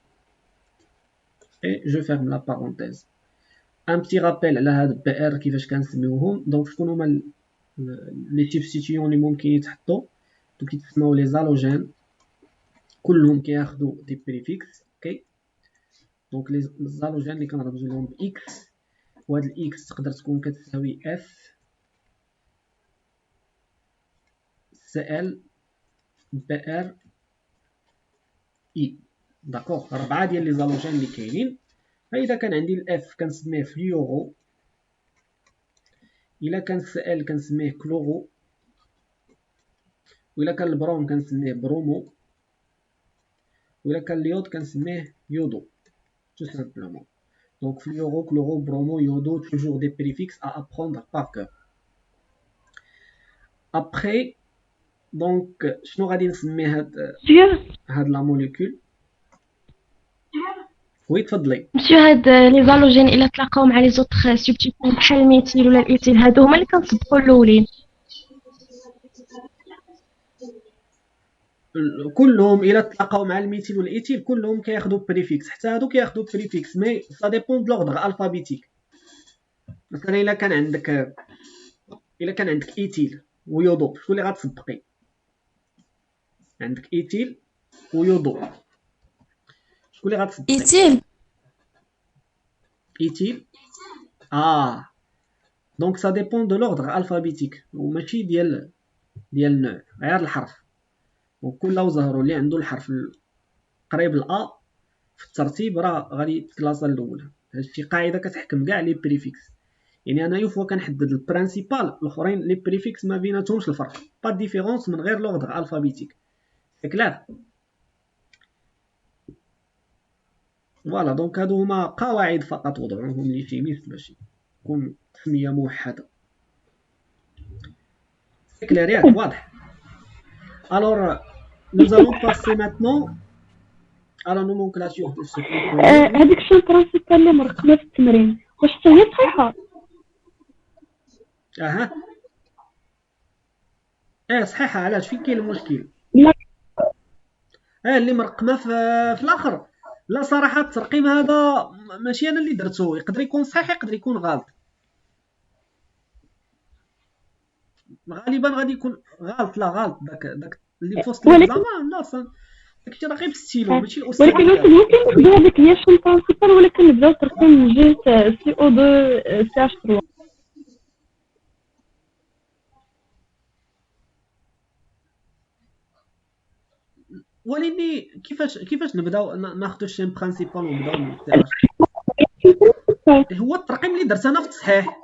اي جو فيرم لا بارونتيز. ان بتي رابيل على هاد بي ار كيفاش كنسميوهم. دونك شكون هما لي سبستيتيون اللي ممكن يتحطوا؟ دونك كيتسموا لي زالوجين كلهم كياخذوا دي بريفيكس. اوكي دونك لي زالوجين اللي كنرمزوا لهم باكس وهاد الاكس تقدر تكون كتساوي اف سي ال بي ار اي. داكوغ 4 ديال لي زالوجين اللي كاينين. فاذا كان عندي الاف كنسميه فليورو، الا كان سي ال كنسميه كلورو، وإلا كان البروم كنسميه برومو، وإلا كان اليود كنسميه يودو tout simplement. Donc fluoro, chloro, bromo, iodo, toujours des préfixes à apprendre par cœur. Après donc شنو غادي نسمي هاد لا موليكول؟ وي تفضلي. مسيو هاد لي زالوجين الا تلاقاو مع لي زوطخ سبستيتيون بحال الميثيل ولا الايثيل هادو هما اللي كنطبقوا الاولين. كلهم الا تلاقاو مع الميثيل والايثيل كلهم كياخذوا بريفيكس، حتى هادو كياخذوا بريفيكس، مي سا ديبون د لوردر الفابيتيك. مثلا الا كان عندك ايثيل ويودو، شكون اللي غتطبقي؟ عندك ايثيل ويودو، شكون اللي غتطبقي؟ ايتيل. ايثيل. دونك سا ديبون دو لوردر الفابيتيك وماشي ديال النوع، غير الحرف. وكل ظهروا اللي عنده الحرف قريب الأ في الترتيب راه غادي يتكلاصا الأولى. هادشي قاعدة كتحكم كاع لي بريفيكس. يعني أنا فوا كنحدد البرانسيبال الآخرين لي بريفيكس ما بيناتهمش الفرق، با ديفيرونس من غير لوردر الفابيتيك. سي كلار؟ فوالا دونك هادو هما قواعد فقط وضعوهم لي فيميست باش تكون تسمية موحدة. سي كلار ياك؟ واضح. Alors, nous allons passer maintenant à la nomenclature de ce composé. هذيك الشيء البرانسيبال اللي مرقمه في التمرين واش حتى هي صحيحه؟ صحيحة. علاش؟ فين كاين المشكل؟ لا اللي مرقمه في الاخر. لا صراحة الترقيم هذا ماشي انا اللي درته، يقدر يكون صحيح يقدر يكون غلط. غالبا غادي يكون غلط. لا غلط، داك اللي في وسط الزمان لا داكشي راه غير بالستيلو ماشي الاستاذ. ولكن ممكن نبداو هذيك هي الشيء البرانسيبال، ولكن نبداو الترقيم من جهه سي او 2 سي اش 3. ولكن كيفاش نبداو ناخذ الشين برينسيبال ونبداو من هو الترقيم اللي درت انا في التصحيح.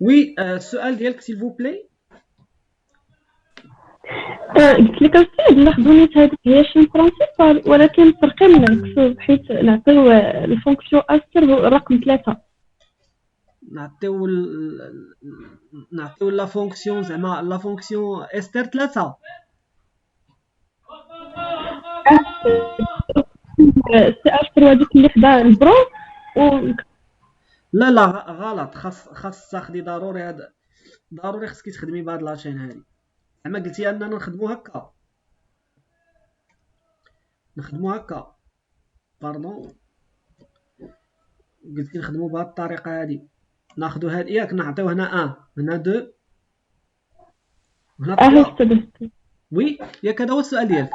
وي السؤال ديالك سيل فو بلاي. قلت لك الاستاذ ناخذوا نيت هذيك هي الشين برينسيبال، ولكن الترقيم نعكسو بحيث نعطيو الفونكسيون استر رقم 3. نعطيو لا فونكسيون زعما لا فونكسيون استر 3. سي اش 3 ديك اللي حدا البرو لا غلط. خاص تاخدي ضروري هذا، ضروري خصك تخدمي بهاد لاشين هادي. زعما قلتي اننا نخدمو هكا باردون، قلتي نخدمو بهاد الطريقه هادي. ناخدو هاد ياك نعطيو هنا 1 هنا 2 هنا 3. وي ياك هذا هو السؤال ديالك.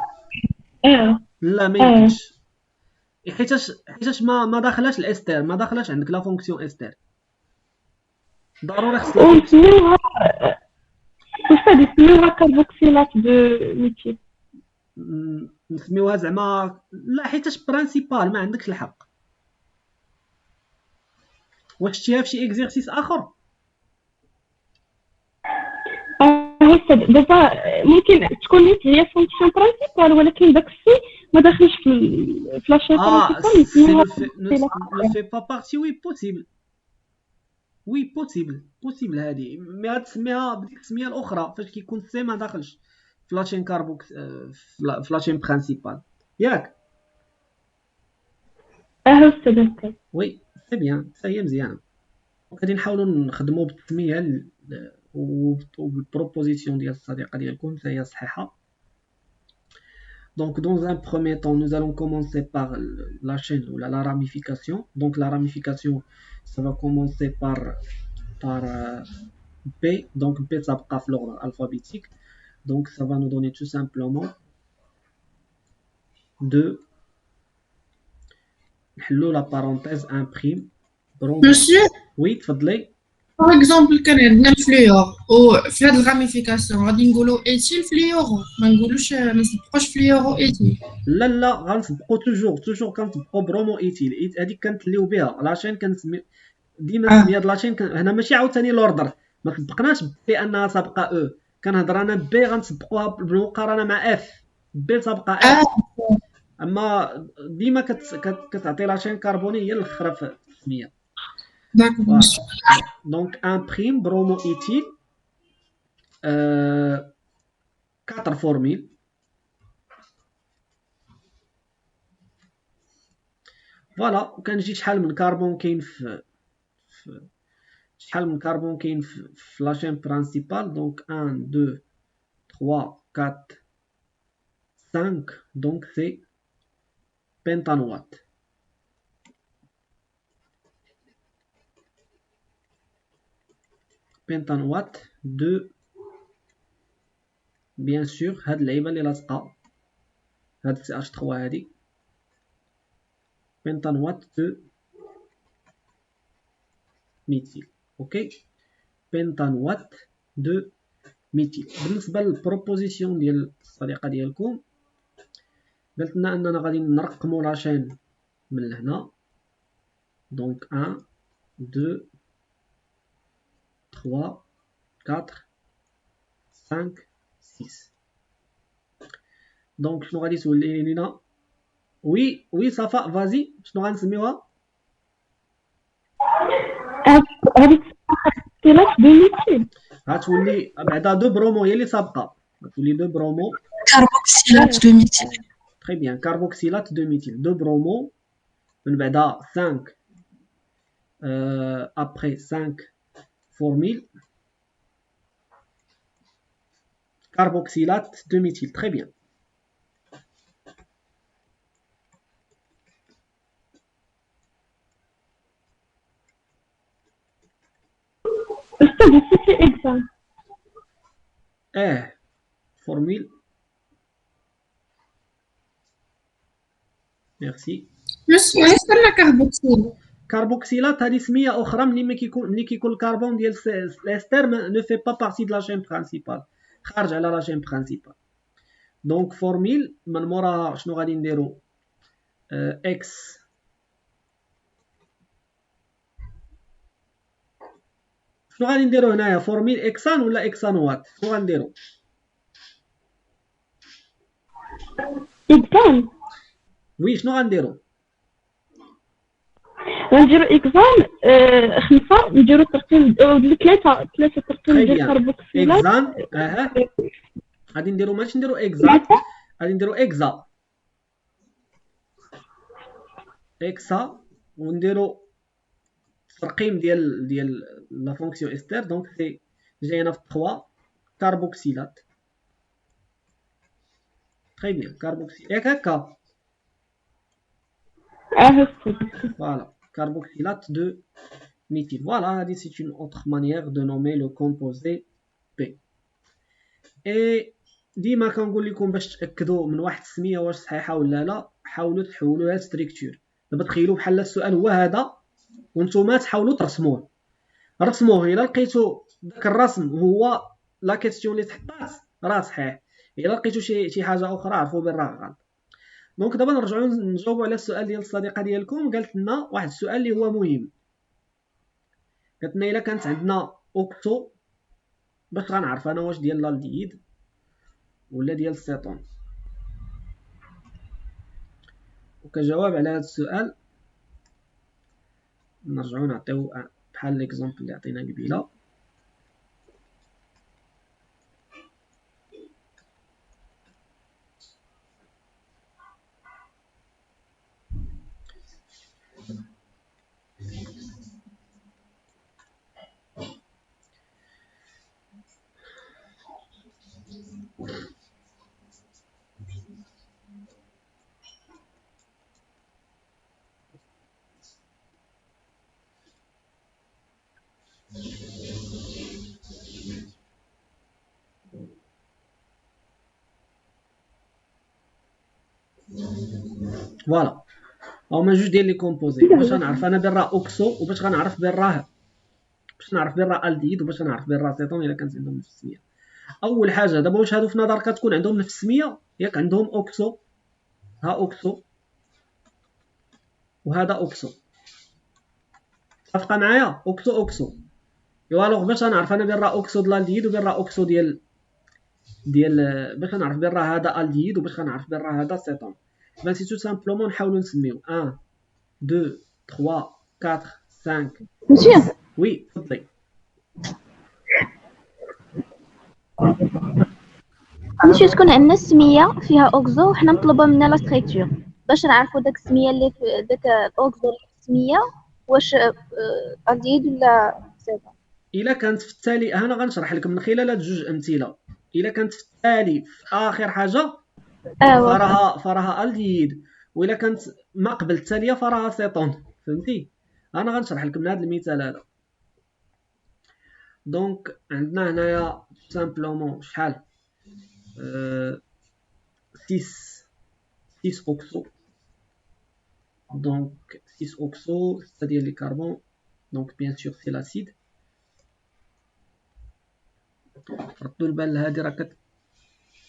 لا ما يمكنش، حيتاش ما داخلاش الاستر، ما داخلاش عندك لا فونكسيون استر. ضروري خصك ونسميوها نسميوها كاربوكسيلات دو ميثيل. نسميوها زعما لا، حيتاش برينسيبال ما عندكش الحق. واش شتيها في شي اكزرسيس اخر؟ دابا ممكن تكون هي فونكسيون برينسيبال، ولكن داك الشيء ما داخلش في لاشين برينسيبال نسميوها ne fait pas partie. وي بوسيبل هادي، مي غتسميها بديك السميه الاخرى فاش كيكون سي ما داخلش في لاشين كاربوك في لاشين برينسيبال ياك. استاذ. وي سي بيان، هي مزيانه. غادي نحاولوا نخدموا بالتسميه وبالبروبوزيسيون ديال الصديقه ديالكم حتى هي صحيحه. Donc, dans un premier temps, nous allons commencer par la chaîne ou la ramification. Donc, la ramification, ça va commencer par P. Donc, P, ça va faire l'ordre alphabétique. Donc, ça va nous donner tout simplement 2. La parenthèse 1 prime. Monsieur, oui, تفضلي. par exemple كان عندنا الفليور وفي هاد الراميفيكاسيون غادي نقولوا ايتيل فليورو، ما نقولوش ما نسبقوش فليورو ايتيل. لا غنسبقوا توجور كنطبقوا برومو ايتيل. هذيك كنتليو بها لاشين كنسمي ديما سميه لاشين هنا ماشي عاوتاني لوردر، ما طبقناش بانها سابقه او. كنهضر انا بي غنسبقوها بالمقارنه مع اف، بي سابقه اف. اما ديما كتعطي لاشين كربوني هي الاخرى في التسميه. D'accord. Donc, un prime bromoéthyle, 4 formules. فوالا. وكنجي شحال من كربون كاين في شحال من كربون كاين في لا شين برينسيبال. دونك 1 2 3 4 5. دونك سي بنتانوات. بنتانوات 2 بيان سور. هاد اللعيبه اللي لاصقه هاد سي اش 3 هادي بنتانوات 2 ميثيل. اوكي بنتانوات 2 ميثيل. بالنسبه للبروبوزيسيون ديال الصديقه ديالكم قالت لنا اننا غادي نرقموا لاشين من هنا. دونك 1 2 3 4 5 6. دونك شنو غادي تولي لينا؟ وي صفاء فازي. شنو غنسميوها؟ هذيك كاربوكسيلات 2 ميثيل. غتولي بعدا 2 برومو هي اللي سابقه. غتولي 2 برومو. كاربوكسيلات 2 ميثيل. تري بيان. كاربوكسيلات 2 ميثيل 2 برومو. من بعدا 5 ابري 5 فورميل كاربوكسيلات 2 ميثيل. تري بيان. أستاذ سي إكزام. فورميل. ميرسي. مسيو يسمى كربوكسيل. كاربوكسيلات هذه سميه اخرى ملي كيكون الكربون ديال الاستر نو في با بارتي د لا شين برينسيبال، خارج على لا شين برينسيبال. دونك فورميل من موراها شنو غادي نديرو؟ اكس شنو غادي نديرو هنايا؟ فورميل اكسان ولا اكسانوات؟ شنو غنديرو؟ إكزام. وي شنو غنديرو؟ غنديرو إكزام 5 نديرو ترقيم 3 ترقيم ديال كربوكسيلات. اكزان غادي نديرو ماشي نديرو اكزا، غادي نديرو اكزا ونديرو الترقيم ديال لا فونكسيون استر. دونك سي جاينا في 3 كربوكسيلات. تري بيان. كربوكسيلات ياك هكا. Voilà, carboxylate de méthyle. Voilà, c'est une autre manière de nommer le composé P. Et ديما كنقول لكم باش تاكدوا من واحد السميه واش صحيحه ولا لا، حاولوا تحولوها لستركتور. دابا تخيلوا بحال السؤال هو هذا وانتم تحاولوا ترسموه. الا لقيتوا داك الرسم هو لا كيسيون اللي تحطات راه صحيح، الا لقيتوا شي حاجه اخرى عرفوا بالراه غلط. دونك دابا نرجعوا نجاوبوا على السؤال ديال الصديقه ديالكم. قالت لنا واحد السؤال اللي هو مهم. قالت لنا الا كانت عندنا اوكتو باش غنعرف انا واش ديال الالديد ولا ديال السيتون. وكجواب على هذا السؤال نرجعوا نعطيو بحال ليكزامبل اللي عطينا قبيله. فوالا هما جوج ديال لي كومبوزي. باش غنعرف انا بين راه اوكسو وباش غنعرف بين راه الديد وباش غنعرف بين راه سيتون الا كانت عندهم نفس السميه. اول حاجه دابا واش هادو في نظرك كتكون عندهم نفس السميه؟ ياك عندهم اوكسو، ها اوكسو وهذا اوكسو. متفقه معايا؟ اوكسو ايوا الوغ باش غنعرف انا بين راه اوكسو ديال الديد وبين راه اوكسو ديال باش غنعرف بين راه هذا الديد وباش غنعرف بين راه هذا سيتون. Ben c'est tout simplement نحاولوا نسميو 1 2 3 4 5. مسيو وي تفضلي. مسيو تكون عندنا السميه فيها اوكزو وحنا مطلوبه منا لا ستركتور. باش نعرفوا داك السميه اللي في داك الاوكسو اللي في السميه واش الديد ولا سيتون. الا كانت في التالي انا غنشرح لك من خلال هاد جوج امثله. الا كانت في التالي في اخر حاجه فراها الديد، والا كانت ما قبل التاليه فراها سيتون. فهمتي؟ انا غنشرح لك من هذا المثال هذا. دونك عندنا هنايا سامبلومون شحال 6 اوكسو. دونك 6 اوكسو 6 ديال لي كربون. دونك بيان سور سي لاسيد. ردوا البال لهادي راه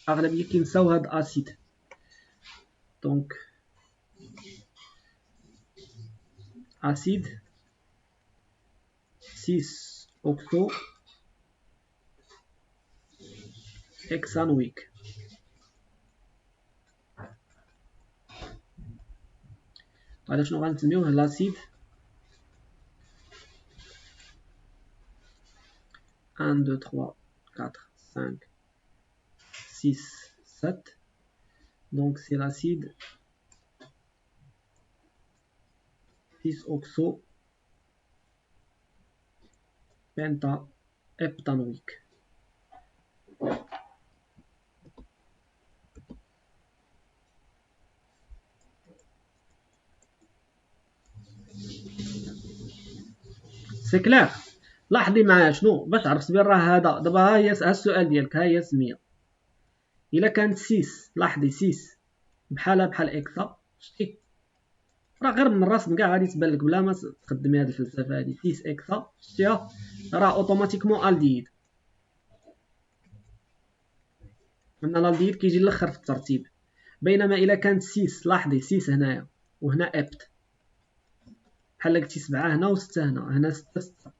اغلبيه كينساو هاد اسيد. دونك اسيد 6 اوكسو هكسانويك. هذا شنو غنسميوه؟ لاسيد 1 2 3 4 5 6 7. donc c'est l'acide 6 oxo pentaheptanoïque. سي كلير. لاحظي معايا شنو باش عرفتي بان راه هذا دابا ها هي السؤال ديالك، ها هي سميه. الا كانت 6 لاحظي 6 بحالها بحال اكسا، شتي راه غير من الرسم كاع غادي تبان لك بلا ما تخدمي هاد الفلسفه هادي. 6 اكسا شتيها راه اوتوماتيكمون الديد. من الالديد كيجي الاخر في الترتيب. بينما الا كانت 6 لاحظي 6 هنايا وهنا ابت، بحال قلتي 7 هنا و6 هنا 6 6.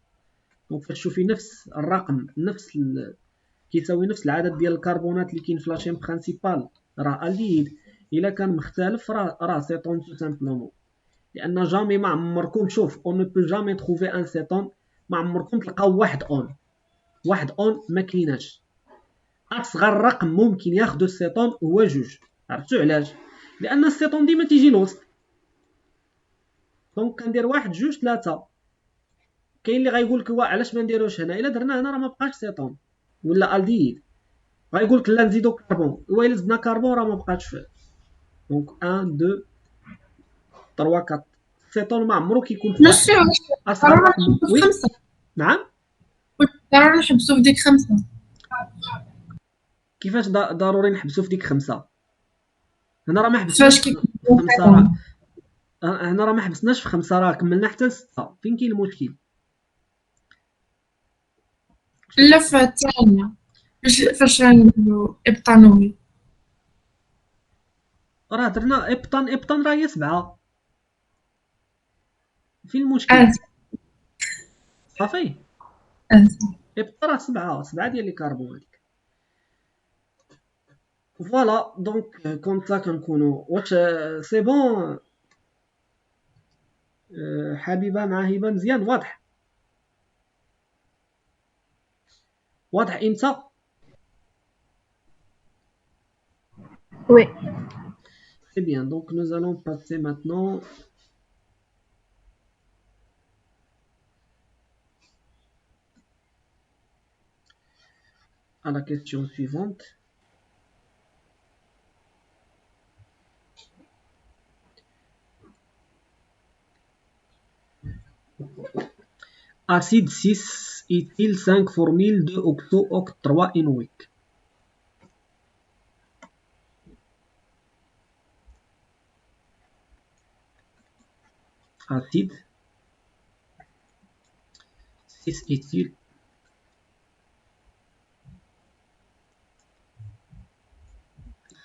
دونك فاش تشوفي نفس الرقم كيساوي نفس العدد ديال الكربونات اللي كاين في لاشين برينسيبال راه الديد. الا كان مختلف راه سيتون تو سامبلومون. لان جامي ما عمركم شوف اون نو بو جامي تروفي ان سيتون، ما عمركم تلقاو واحد اون ما كايناش. اصغر رقم ممكن ياخذ السيتون هو 2. عرفتوا علاش؟ لان السيتون ديما تيجي الوسط. دونك كندير 1 2 3. كاين اللي غايقول لك علاش ما نديروش هنا؟ الا درنا هنا راه ما بقاش سيتون ولا الديد. غايقول لك لا نزيدو كربون، الا زدنا كربون راه ما بقاش فيه. دونك 1 2 3 4. السيتون ما عمرو كيكون في ماشي اصغر رقم. وي خمسة. نعم. ضروري نحبسو في ديك 5. كيفاش ضروري نحبسو في ديك 5؟ هنا راه ما فاش حبسناش في كيكون 5 هنا راه ما حبسناش في 5 راه كملنا حتى 6. فين كاين المشكل؟ لا في الثانية فاش نديرو ابطانوي راه درنا ابطان راه هي 7. فين المشكل؟ صافي ابطان راه 7 ديال لي كربون هذيك. فوالا دونك كونتا كنكونو واش سي بون حبيبه مع هبه مزيان؟ واضح امتى؟ وي C'est bien, donc nous allons passer maintenant à la question suivante. Acide 6, éthyle 5, formyle 2, oxo, oct 3, inoïque. Acide 6 éthyle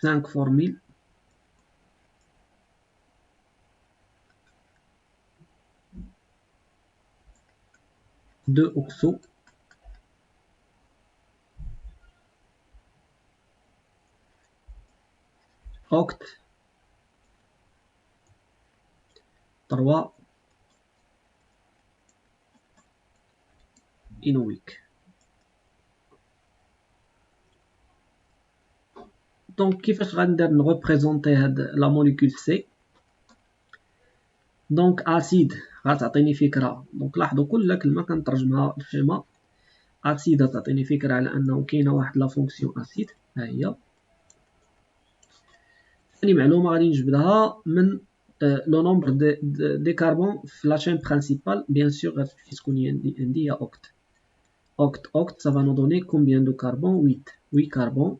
5 formyle 2 oxo oct 3 inoïque. Donc كيفاش غندير نغوبريزونطي هاد لا موليكول سي؟ دونك اسيد غتعطيني فكره. دونك لاحظوا كل كلمه كنترجمها الشيما. اسيد تعطيني فكره على انه كاينه واحد لا فونكسيون اسيد، ها هي. ثاني معلومه غادي نجبدها من لو نومبر دي كاربون في لا شين برينسيبال. بيان سور غتمشي تكون عندي هي اوكت. اوكت ça va nous donner combien de carbone؟ 8 carbone.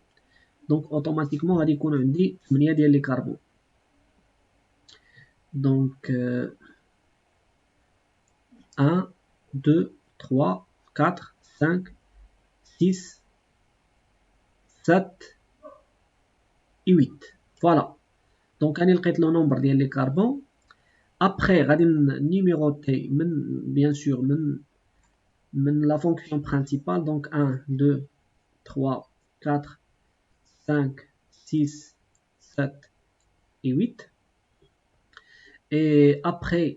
دونك اوتوماتيكمون غادي يكون عندي 8 ديال لي كربون. دونك 1 2 3 4 5 6 7 et 8. فوالا. دونك راني لقيت لو نومبر ديال لي كربون. ابخي غادي نيميروتي من بيان سور من لا فونكسيون برينسيبال. دونك 1 2 3 4 5 6 7 et 8. et après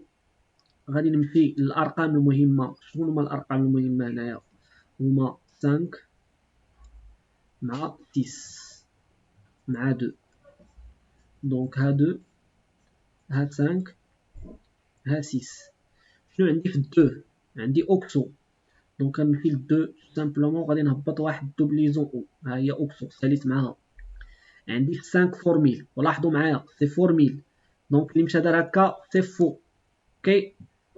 غادي نمشي للارقام المهمه. شنو هما الارقام المهمه هنايا؟ هما 5 مع 6 مع 2. دونك ها 2 ها 5 ها 6. شنو عندي في 2؟ عندي اوكسو. دونك كنمشي ل 2 سامبلومون غادي نهبط واحد دوبليزون او، ها هي اوكسو ساليت معاها. عندي 5 فورميل، ولاحظوا معايا سي فورميل. دونك اللي مشى دار هكا سي فو. اوكي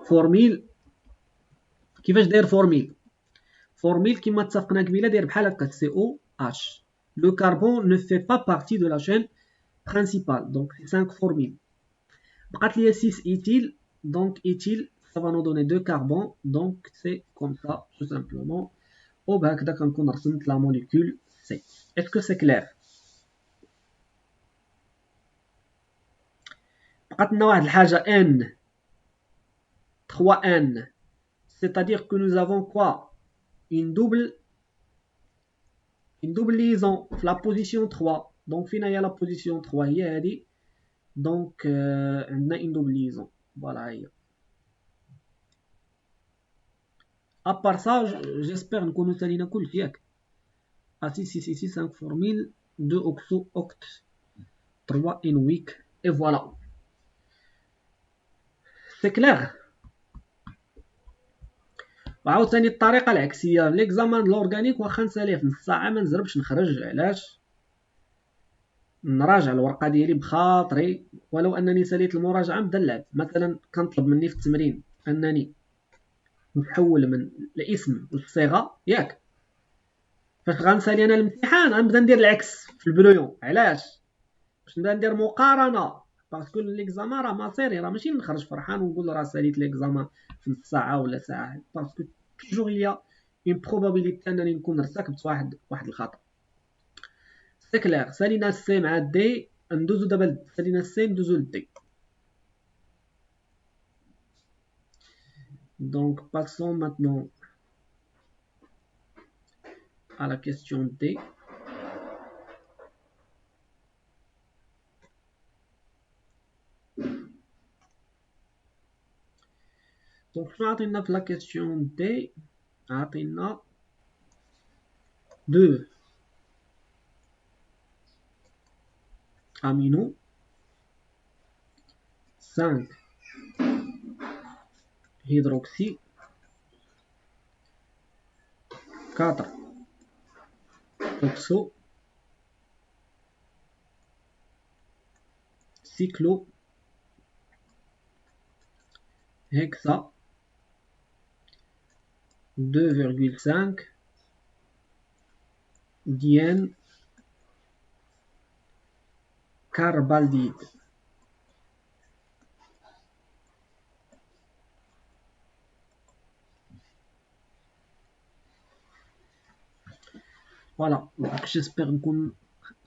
فورميل كيفاش داير فورميل؟ فورميل كيما اتفقنا قبيله داير بحال هكا سي او اش. لو كربون نو في با بارتي دو لا شين برينسيبال. دونك 5 فورميل. بقات ليا 6 ايتيل. دونك ايتيل ça va nous donner 2 carbone. donc c'est comme ça tout simplement. وبهكذا كنكون رسمت لا موليكول سي. est-ce que c'est clair؟ بقات لنا واحد الحاجه n 3n. c'est-à-dire que nous avons quoi؟ une double liaison في la position 3. donc فين هي la position 3؟ هي هذه. donc عندنا une double liaison. voilà هي. à part ça j'espère نكونوا سالينا كلشي ياك. si 5 formule 2 oxo oct 3 in week et voilà. c'est clair؟ وعاوتاني الطريقه العكسيه ليكزامان لورغانيك واخا نساليه في نص ساعه ما نزربش نخرج. علاش؟ نراجع الورقه ديالي بخاطري، ولو انني ساليت المراجعه نبدا نلعب. مثلا كنطلب مني في التمرين انني نحول من الاسم للصيغه ياك. فاش غنسالي انا الامتحان غنبدا ندير العكس في البلويون. علاش؟ باش نبدا ندير مقارنه. باسكو ليكزامان راه مصيري، راه ماشي نخرج فرحان ونقول راه ساليت ليكزامان في نص ساعه ولا ساعه. باسكو توجور il y a une probabilité انني نكون ارتكبت واحد الخطا. سي كلير؟ سالينا السي مع الدي. ندوزو دابا سالينا السي ندوزو للدي. donc passons maintenant à la question D. donc شنو عطينا في la question D؟ عطينا 2 amino 5 hydroxy 4 oxo cyclo hexa 2,5 diène carbaldhyde. voilà. j'espère نكون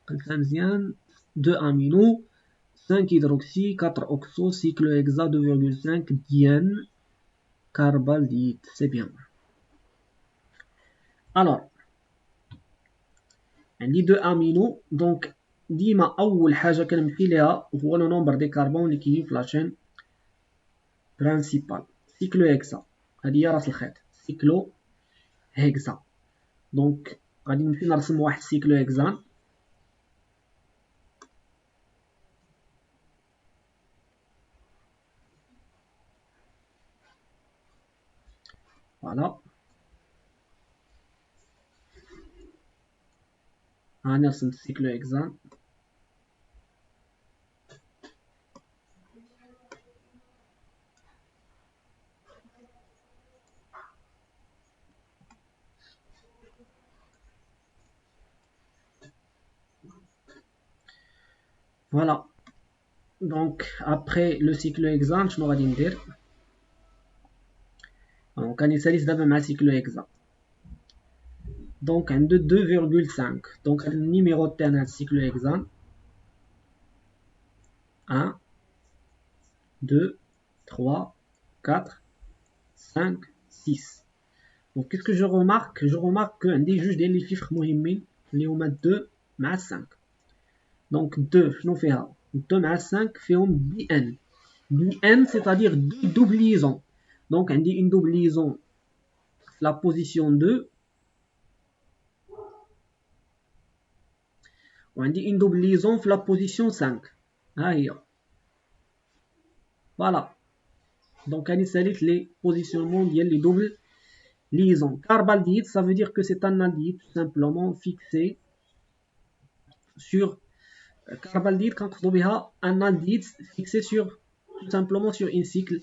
قلتها مزيان. 2 amino 5 hydroxy 4 oxo cyclohexa 2,5 diène carbaldhyde. c'est bien. alors عندي 2 amino. donc ديما اول حاجه كنمشي ليها هو لو نومبر دي كربون اللي كاين في لاشين برينسيبال. سيكلو هيكسا هذه هي راس الخيط. سيكلو هيكسا. دونك غادي نمشي نرسم واحد سيكلو هيكزان. Voilà. هنرسم السيكل اكزام. Voilà. Donc après le cycle exam, je vais dire. Donc on est d'abord ma cycle exam. Donc un de 2,5. Donc le numéro de terme cycle exam. 1, 2, 3, 4, 5, 6. Donc qu'est-ce que je remarque? Je remarque qu'un des juges des chiffres مهمين اللي هما 2 مع 5. Donc 2 شنو فيها؟ 2 مع 5 فيهم BN. BN c'est-à-dire deux doublions. Donc on dit une doublison la position 2. On dit une doublison la position 5. Aïe. Voilà. Donc on utilise les positionnements les doubles liaisons. Carbaldhyde, ça veut dire que c'est un aldyde tout simplement fixé sur carbaldhyde quand on a un aldyde fixé sur tout simplement sur un cycle.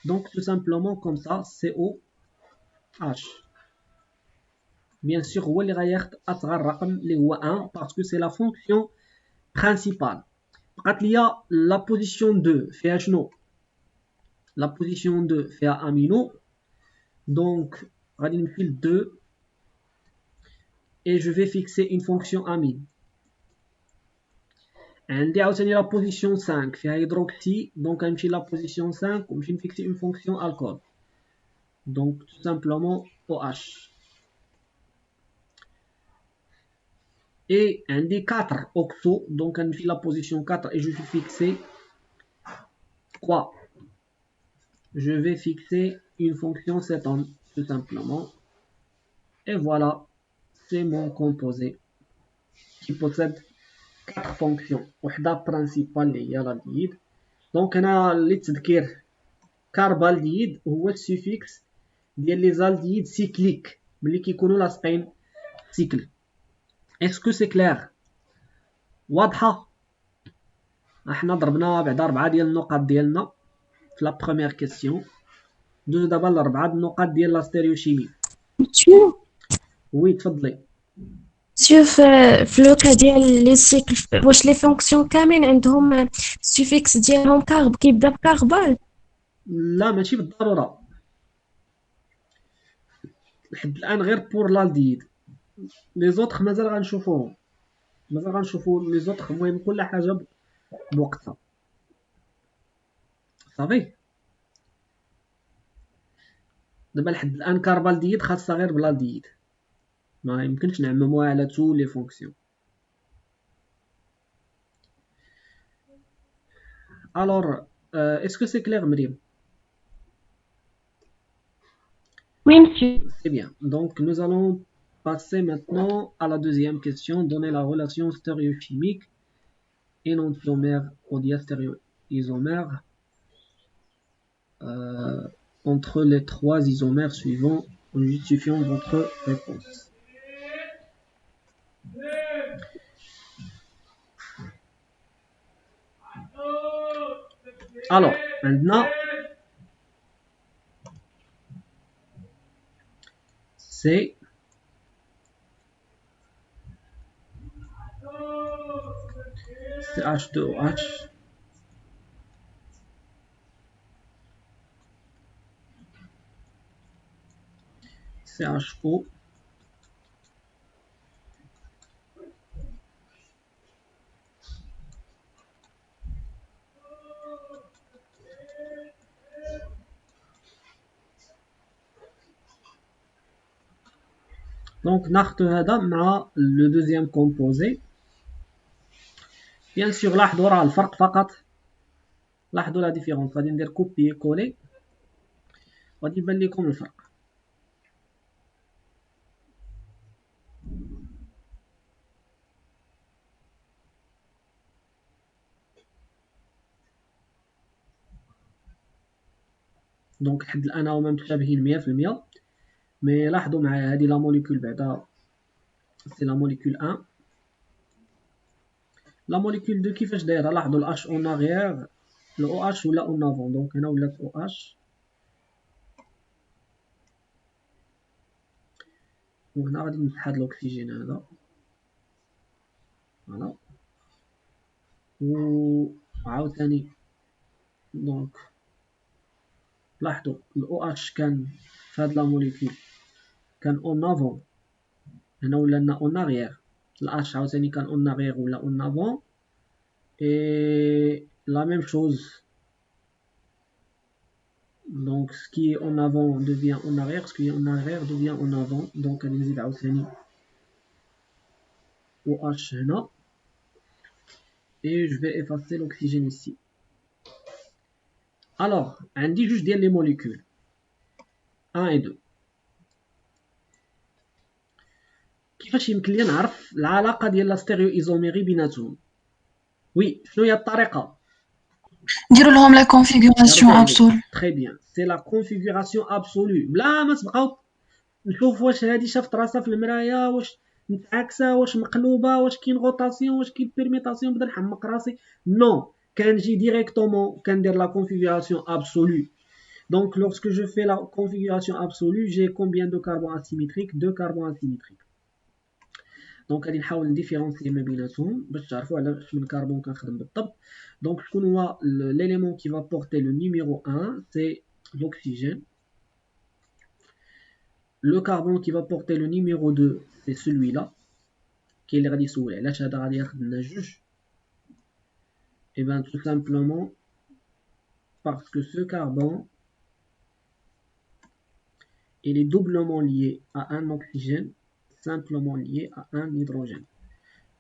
Donc tout simplement comme ça, COH. Bien sûr, هو اللي غيصغر الرقم اللي هو 1 parce que c'est la fonction principale. بقات ليا la position 2 فيها شنو؟ La position 2 فيها amino. Donc غادي نمشي ل 2 et je vais fixer une fonction amine. عندي عاوتاني la position 5 فيها hydroxy. Donc غنمشي la position 5 ونمشي نفيكسي une fonction alcool. Donc tout simplement OH. Et un des 4 oxo, donc on fait la position 4 et je vais fixer quoi? Je vais fixer une fonction cétone tout simplement. Et voilà, c'est mon composé qui possède 4 fonctions. وحدة principale هي l'aldéhyde. Donc on a للتذكير carbaldéhyde هو السوفيكس ديال لي زالديد سيكليك ملي كيكونوا لاصقين سيكل. Est-ce que c'est clair؟ واضحة؟ احنا ضربنا بعد 4 ديال النقاط ديالنا في لا بروميير كيسيون. ندوزو دابا ل4 النقاط ديال لا ستيريوشيمي. مسيو وي تفضلي. مسيو في لوكا ديال لي سيكل واش لي فونكسيون كاملين عندهم السوفيكس ديالهم كارب كيبدا بكاربال؟ لا ماشي بالضرورة لحد الآن غير بور لالديد. لي زوطخ مازال غنشوفوهم. مازال غنشوفو لي زوطخ. المهم كل حاجة بوقتها. صافي دابا لحد الآن كاربالديد خاصها غير بلالديد. ما يمكنش نعمموها على تو لي فونكسيون. Alors, est-ce que c'est clair, Miriam? Oui, monsieur. C'est bien. Donc, nous allons passer maintenant à la deuxième question. Donner la relation stéréochimique énantiomère au diastéréoisomère entre les 3 isomères suivants en justifiant votre réponse. Alors, maintenant, c'est H2OH CHO Donc, ناخذ هذا مع le deuxième composé. Bien sûr, لاحظوا راه الفرق فقط. لاحظوا لا ديفيرونس. غادي ندير كوبي كولي غادي يبان لكم الفرق. دونك لحد الآن هما متشابهين 100%. مي لاحظوا معايا هذه لا موليكول بعدا سي لا موليكول 1. لا موليكول 2 كيفاش دايره؟ لاحظوا الاتش اون اغيير لو اتش ولا اون افون، دونك هنا ولات او اتش وهنا غادي نمسح هاد الاكسجين هذا فوالا و عاوتاني دونك لاحظوا الاو اتش كان في هاد لا موليكول كان اون افون، هنا ولنا اون اغيير. الاتش عاوتاني كان اون اغيير ولا اون افون et la même chose. Donc ce qui est en avant devient en arrière, ce qui est en arrière devient en avant. Donc on نزيد عاوتاني OH هنا et je vais effacer l'oxygène ici. Alors عندي جوج ديال لي موليكول 1 et 2. كيفاش يمكن لي نعرف العلاقه ديال لا ستيريو ايزوميري بيناتهم؟ وي شنو هي الطريقه؟ نديرو لهم لا كونفيغوراسيون ابسولو. تري بيان سي لا كونفيغوراسيون ابسولو بلا ما تبقاو نشوف واش هادي شافت راسها في المرايه، واش متعاكسه، واش مقلوبه، واش كاين غوطاسيون، واش كاين بيرميتاسيون، نبدا نحمق راسي. نو كنجي ديريكتومون كندير لا كونفيغوراسيون ابسولو. Donc lorsque je fais la configuration absolue, j'ai combien de carbone asymétrique? 2 carbone asymétriques. دونك غادي نحاول نديفيرونسي ما بيناتهم باش تعرفوا على شمن كربون كنخدم بالضبط. دونك شكون هو ليليمون كي va porter le numéro 1 c'est l'oxygène. Le carbone qui va porter le numéro 2 c'est celui-là. كاين اللي غادي يسول علاش هذا غادي ياخذ لنا جوج. Et bien tout simplement parce que ce carbone il est doublement lié à un oxygène simplement lié à un hydrogène.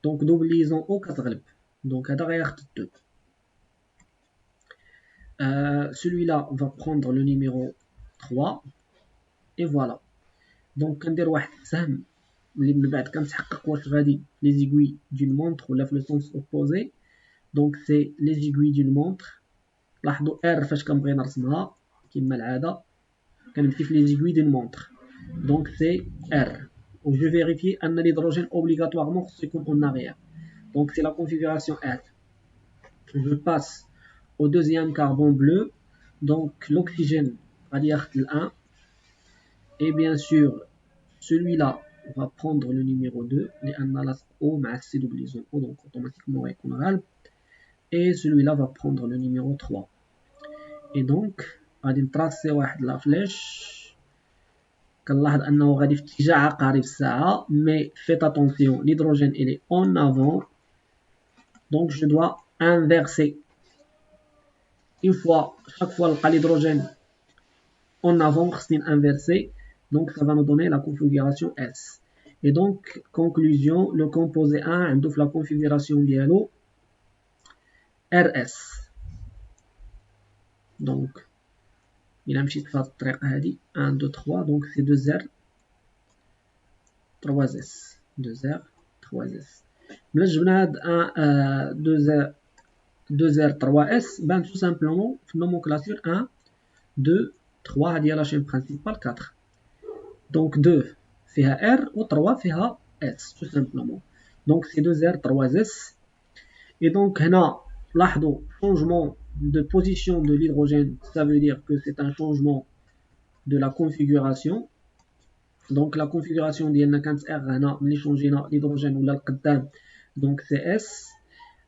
Donc double liaison O كتغلب. Donc هذا غياخد 2. Celui-là va prendre le numéro 3 et voilà. Donc كندير واحد السهم اللي من بعد كنتحقق واش غادي les aiguilles d'une montre ولا في le sens opposé. Donc c'est les aiguilles d'une montre. لاحظوا R فاش كنبغي نرسمها كما العاده كنمشي في les aiguilles d'une montre. Donc c'est R. Je vérifie un hydrogène obligatoirement c'est comme en arrière. Donc c'est la configuration R. Je passe au deuxième carbone bleu. Donc l'oxygène va dire le 1. Et bien sûr, celui-là va prendre le numéro 2. Les analyses O, mais c'est double liaison O, donc automatiquement éconal. Et celui-là va prendre le numéro 3. Et donc, on va tracer la flèche. كنلاحظ انه غادي في اتجاه عقارب الساعه mais faites attention l'hydrogène il est en avant donc je dois inverser une fois chaque fois لقى l'hydrogène en avant خصني inverser donc ça va nous donner la configuration S. Et donc conclusion le composé 1 عنده في la configuration ديالو RS. donc il a مشيت في هاد الطريقه هادي 1 2 3 donc c'est 2 R 3S 2 R 3S. ملي جبنا هاد 2 R 3S ben tout simplement في nomenclature 1 2 3 هادي هي لا شين برينسيبال 4 donc 2 فيها R و 3 فيها S tout simplement donc c'est 2 R 3S. et donc هنا لاحظوا changement de position de l'hydrogène, ça veut dire que c'est un changement de la configuration. Donc la configuration ديالنا كانت R هنا ملي شونجينا l'hydrogène ولا القدام donc c'est S.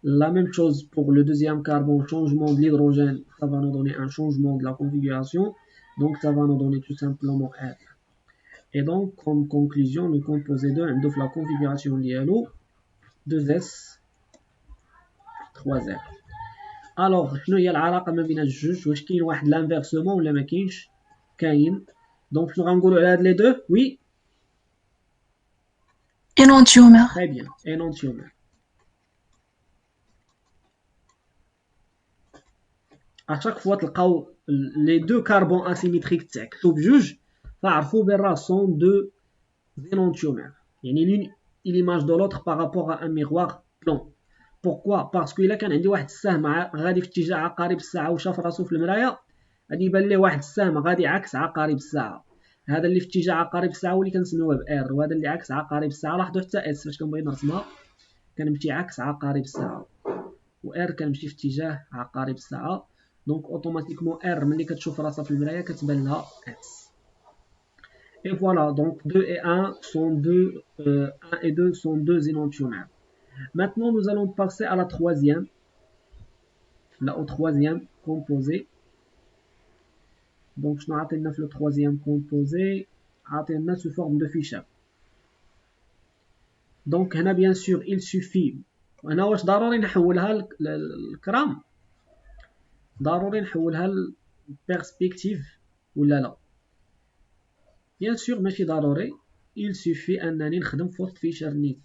La même chose pour le deuxième carbone, changement de l'hydrogène, ça va nous donner un changement de la configuration, donc ça va nous donner tout simplement R. Et donc comme conclusion le composé 2 عنده في la configuration ديالو 2S 3R. الوغ شنو هي العلاقه ما بين هاد الجوج؟ واش كاين واحد لانفيرسمون ولا ما كاينش؟ كاين. دونك شنو غنقولوا على هاد لي دو؟ وي انونتيومر. تري بيان انونتيومر. اشاك فوا تلقاو لي دو كاربون اسيميتريك تعكسوا بجوج فعرفوا بان راه سون دو انونتيومر يعني لين ليماج دو لوتر بارابور ا ان ميغوار بلون. بوركوا باسكو الا كان عندي واحد السهم غادي في اتجاه عقارب الساعه وشاف راسو في المرايه غادي يبان ليه واحد السهم غادي عكس عقارب الساعه. هذا اللي في اتجاه عقارب الساعه هو اللي كنسميوه بار، وهذا اللي عكس عقارب الساعه. لاحظوا حتى اس فاش كنبغي نرسمها كنمشي عكس عقارب الساعه، و ار كنمشي في اتجاه عقارب الساعه. دونك اوتوماتيكمون ار ملي كتشوف راسها في المرايه كتبان لها اس. Et voilà, donc 2 et 1 sont 2, 1 et 2 sont 2 énantiomères. Maintenant, nous allons passer à la troisième, là au troisième composé. Donc, je n'ai le troisième composé, sous forme de fichier. Donc, هنا bien sûr, il suffit. هنا واش ضروري نحولها للكرام؟ ضروري نحولها للبيرسبكتيف ولا لا؟ Bien sûr, ماشي ضروري. Il suffit أنني نخدم فوست فيشر نيت.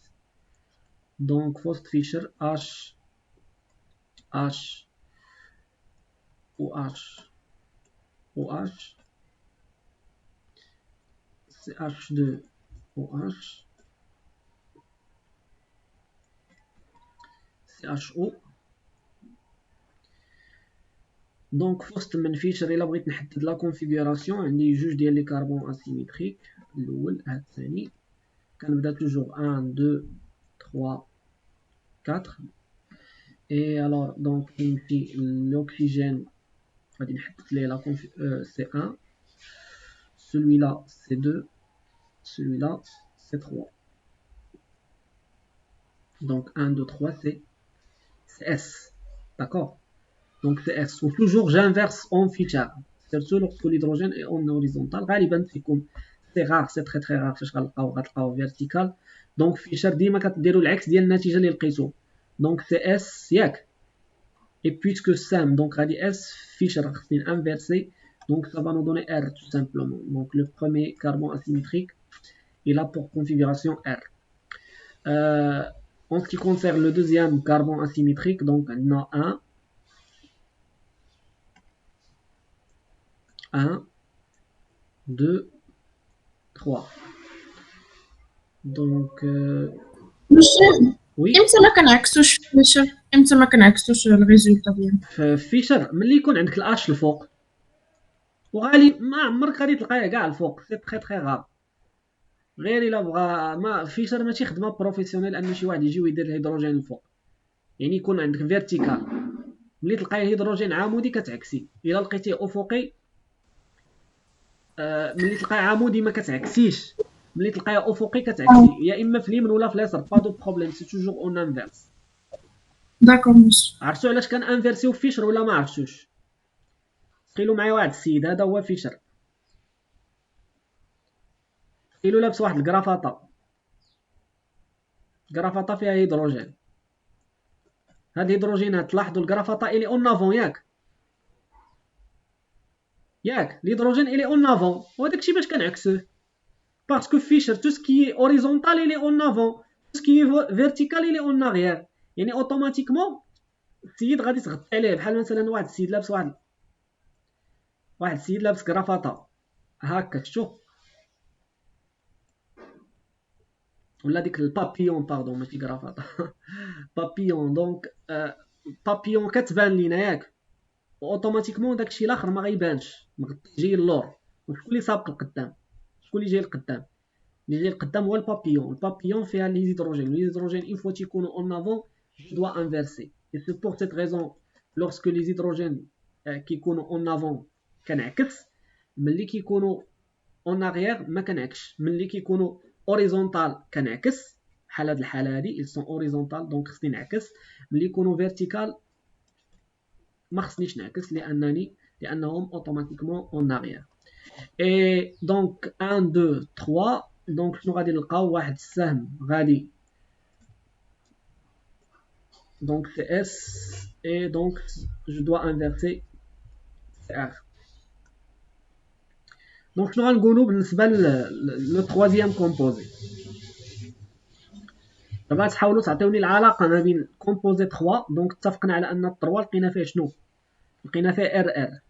Donc, فوست فيشر H و H و H c'est H2 ou H c'est HO. دونك في وسط من فيشر الا بغيت نحدد لا كونفيغوراسيون عندي جوج ديال لي كاربون اسيميتريك. الاول هاد الثاني كنبدا توجور 1 2 3 4 اي الوغ دونك كيمشي l'oxygène غادي نحدد ليه لا سي 1 celui-là c'est 2 celui-là c'est 3 donc 1 2 3 c'est S, d'accord. Donc c'est S. Ou toujours j'inverse en feature. Surtout lorsque l'hydrogène est en horizontal. غالبا c'est rare, c'est très rare فاش غتلقاو vertical. Donc feature ديما كتديروا العكس ديال النتيجه اللي لقيتو. Donc c'est S ياك. Et puisque SAM donc غادي S feature خصني inverser. Donc ça va nous donner R tout simplement. Donc le premier carbone asymétrique il a pour configuration R. En ce qui concerne le deuxième carbone asymétrique, donc on a 1, 2, 3. Donc, oui. امتى ما كنعكسوش فيشر؟ امتى ما كنعكسوش الريزولتا ديالنا؟ فيشر ملي يكون عندك الاتش الفوق، وغالي ما عمرك غادي تلقايه كاع الفوق، سي تري غار. غير الا بغا ما فيشر ماشي خدمه بروفيسيونيل ان شي واحد يجي ويدير الهيدروجين الفوق، يعني يكون عندك فيرتيكال. ملي تلقاي الهيدروجين عمودي كتعكسي، الا لقيتيه افقي ملي تلقاي عمودي ما كتعكسيش، ملي تلقاي افقي كتعكسي، يا اما في اليمين ولا في اليسار. با دو بروبليم، سي توجور اون انفيرس. داكور ماشي عرفتوا علاش كان انفيرسيو فيشر ولا ما عرفتوش؟ تخيلوا معايا واحد السيد، هذا هو فيشر، تخيلوا لابس واحد الكرافاطه فيها هيدروجين. هاد الهيدروجينات تلاحظوا الكرافاطه الي اون افون ياك الهيدروجين الي اون افون، وهداكشي باش كنعكسوه باسكو فيشر تو سكي اوريزونتال الي اون افون، تو سكي فيرتيكال الي اون اغيير. يعني اوتوماتيكمون السيد غادي تغطي عليه، بحال مثلا واحد السيد لابس واحد السيد لابس كرافاطه هكا، شتو؟ ولا ديك البابيون، باردون ماشي كرافاطه بابيون. دونك بابيون كتبان لينا ياك، اوتوماتيكمون داكشي الاخر ما غيبانش، مغطي جاي اللور. وشكون اللي سابق القدام؟ شكون اللي جاي القدام؟ اللي جاي القدام هو البابيون. البابيون فيها الهيدروجين، الهيدروجين اون فوا تيكونوا اون افون je dois inverser. Et c'est pour cette raison lorsque les hydrogènes كيكونوا اون افون كنعكس، ملي كيكونوا اون arrière ما كنعكسش، ملي كيكونوا اوريزونتال كنعكس. بحال هاد الحاله هادي ils sont horizontal دونك خصني نعكس، ملي يكونوا فيرتيكال ما خصنيش نعكس لانهم اوتوماتيكمون اون arrière. Et donc 1 2 3 دونك شنو غادي نلقاو؟ واحد السهم غادي donc c'est S et donc je dois inverser R. donc شنو غنقولوا بالنسبه لو troisième composé؟ دابا تحاولوا تعطيوني العلاقه ما بين composé 3. donc اتفقنا على ان 3 لقينا فيه شنو؟ لقينا فيه RR.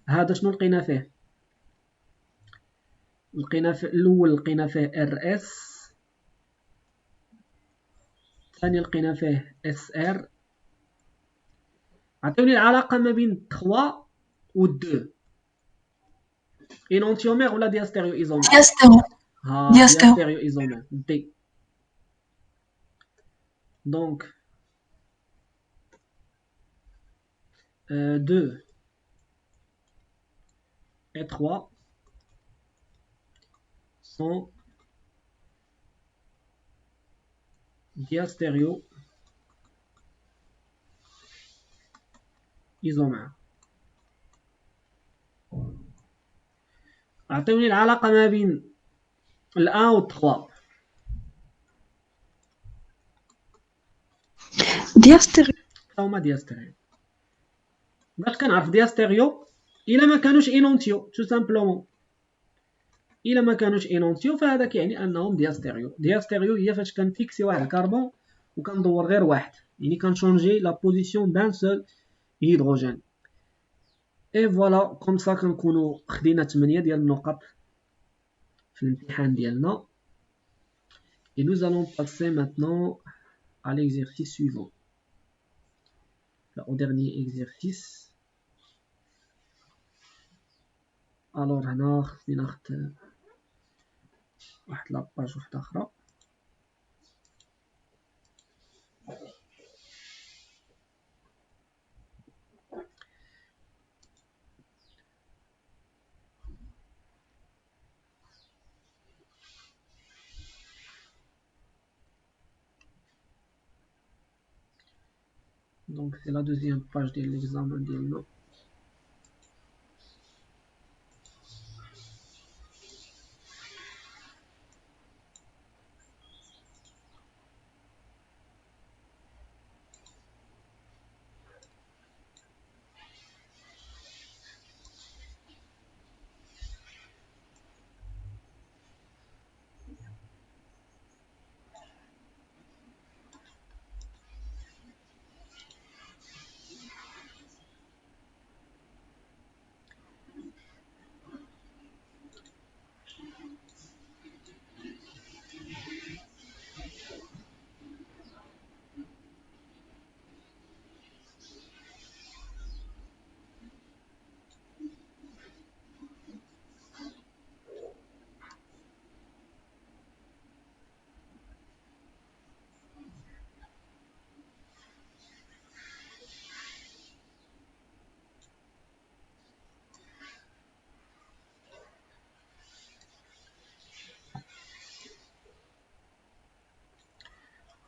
هذا شنو لقينا فيه؟ لقينا في الاول لقينا فيه RS، الثاني لقينا فيه SR. عطيوني العلاقه ما بين 3 و 2. Énantiomère ou la diastéréoisomère? Diastéro. Ah, Diastéro. diastéréoisomère. D. Donc, 2 et 3 sont diastéréoisomères. أعطوني العلاقة ما بين الأن و 3. دياستيريو. هما دياستيريو. باش كنعرف دياستيريو إلا ما كانوش إينونتيو تو سامبلومون. إلا ما كانوش إينونتيو فهذا كيعني أنهم دياستيريو. دياستيريو هي فاش كنفيكسي واحد الكربون وكندور غير واحد، يعني كنشونجي لا بوزيسيون دان سول هيدروجين. اي فوالا كوم سا كنكونو خدينا 8 ديال النقط في الامتحان ديالنا. Et nous allons passer maintenant à l'exercice suivant. Là, au dernier exercice. Alors هنا خصني ناخد واحد لاباج وحدة أخرى. Donc c'est la deuxième page de l'examen ديالنا.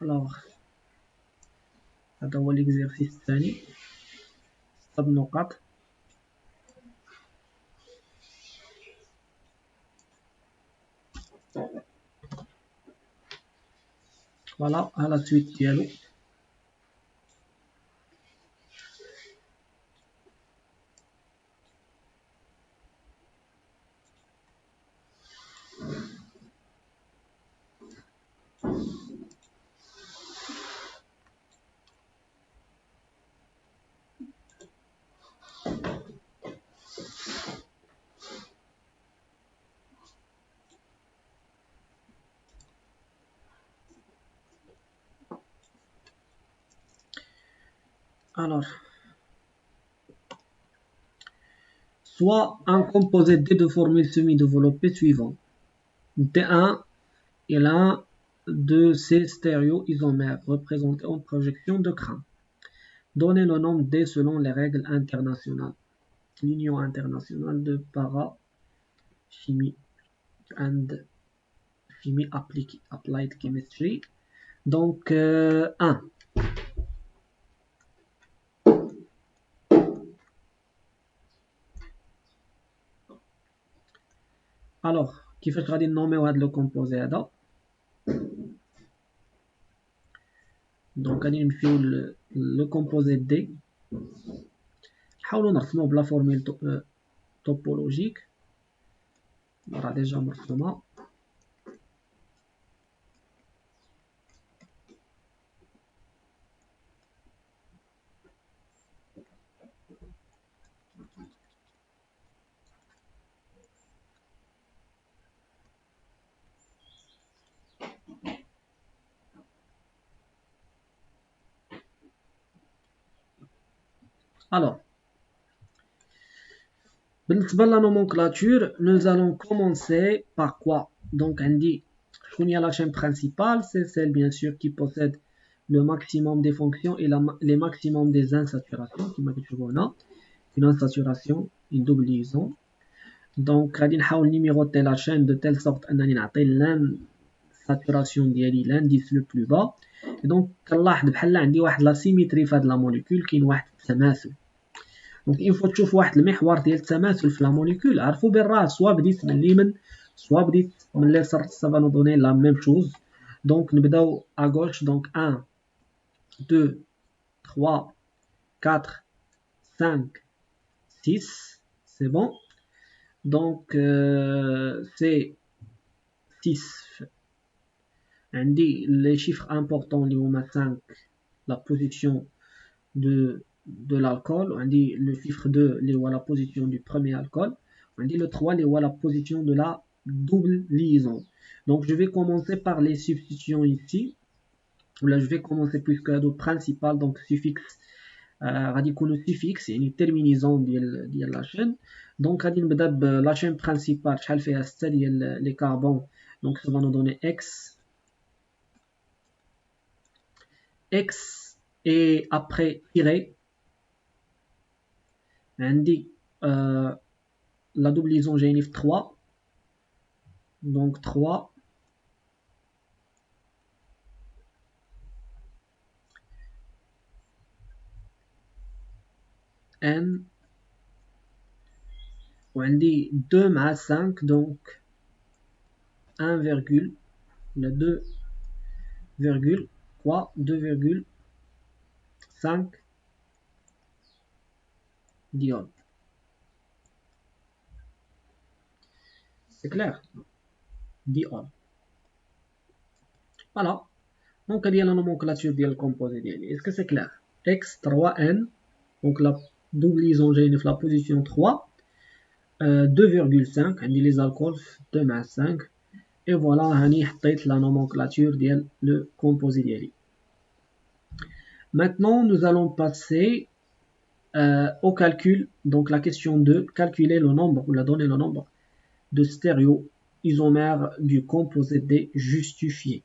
Alors هذا هو l'exercice الثاني. 6 نقاط. فوالا ها لا سويت ديالو. Alors, soit un composé D de formule semi-développée suivant. D1 est l'un de ces stéréoisomères représentés en projection de Cram. Donnez le nombre D selon les règles internationales. L'Union internationale de parachimie and chimie applied chemistry. Donc, 1. Alors, كيفاش غادي نوميو هاد لو كومبوزي هذا؟ دونك غادي نمشيو لو كومبوزي دي، نحاولو نرسموه بلا فورميل توبولوجيك، راه ديجا مرسومة. Alors, بالنسبة la nomenclature, nous allons commencer par quoi? Donc, on dit, la chaîne principale, c'est celle bien sûr qui possède le maximum des fonctions et les maximums des insaturations, qui une insaturation, une double liaison. Donc, on va numéroter la chaîne de telle sorte qu'on a l'insaturation l'indice le plus bas. Et donc, كنلاحظ بحال عندي واحد لا symétrie في هاد la molécule كاين واحد التماثل. دونك إن فوا تشوف واحد المحور ديال التماثل في لا موليكول عرفوا بالراه سوا بديت من اليمين سوا بديت من اليسار سافا نو دوني لا ميم شوز. دونك نبداو à gauche donc 1 2 3 4 5 6 c'est bon. Donc c'est 6 عندي les chiffres importants اللي هما 5 la position de l'alcool, on dit le chiffre 2 les la position du premier alcool, on dit le 3 les la position de la double liaison. Donc je vais commencer par les substitutions ici. Là je vais commencer puisque le principal donc suffixe radicaux suffixe et une terminaison de la chaîne. Donc غادي نبدا la chaîne principale شحال فيها 6 ديال les carbone, donc ça va nous donner x et après tirer عندي la double liaison j'ai 3 donc 3 n وعندي 2 مع 5 donc 1 virgule le 2 virgule quoi 2,5 diol. C'est clair? Diol. Voilà. Donc il y a la nomenclature du composé. Est-ce que c'est clair? X 3n, donc la double liaison j'ai la position 3, 2,5, on dit les alcools 2 مع 5, et voilà هاني حطيت la nomenclature ديال le composé ديالي. Maintenant nous allons passer au calcul. Donc la question 2, calculer le nombre ou la donner le nombre de stéréoisomères du composé D justifié.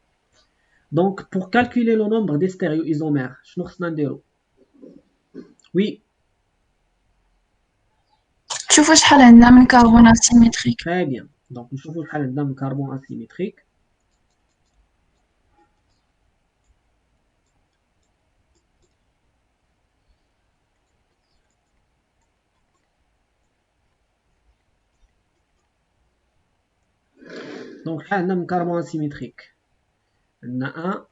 Donc pour calculer le nombre des stéréoisomères, شنو خصنا نديرو؟ Oui. شوفوا شحال عندنا من كربون اسيمتريك. Très bien. Donc نشوفوا شحال عندنا من كربون اسيمتريك. Donc شحال عندنا من كربون اسيمتريك؟ عندنا 1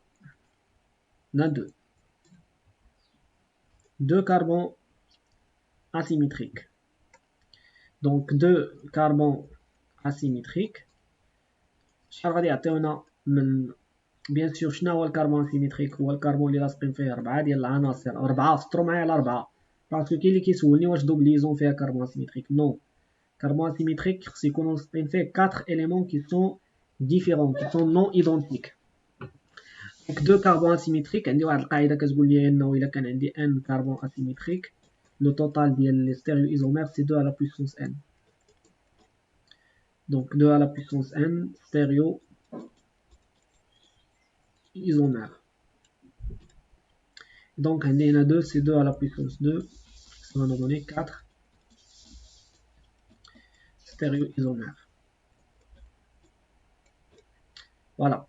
عندنا 2 carbone asymétriques. Donc 2 carbone asymétriques. شحال غادي يعطيونا من بيان سور شنو هو الكربون اسيمتريك؟ هو الكربون اللي لاصقين فيه 4 ديال العناصر 4 سطروا معايا على 4 باسكو كاين اللي كيسولني واش دوبل ليزون فيها كربون اسيمتريك. نو كربون اسيمتريك خص يكونوا لاصقين فيه 4 éléments qui sont différents qui sont non identiques. Donc 2 carbone asymétriques عندي واحد القاعده كتقول لي انه الا كان عندي n carbone asymétrique le total ديال les stéréoisomères c'est 2 à la puissance n. Donc 2 à la puissance n stéréo isomère. Donc un DNA 2 c'est 2 à la puissance 2, ça va nous donner 4 stéréoisomères. Voilà.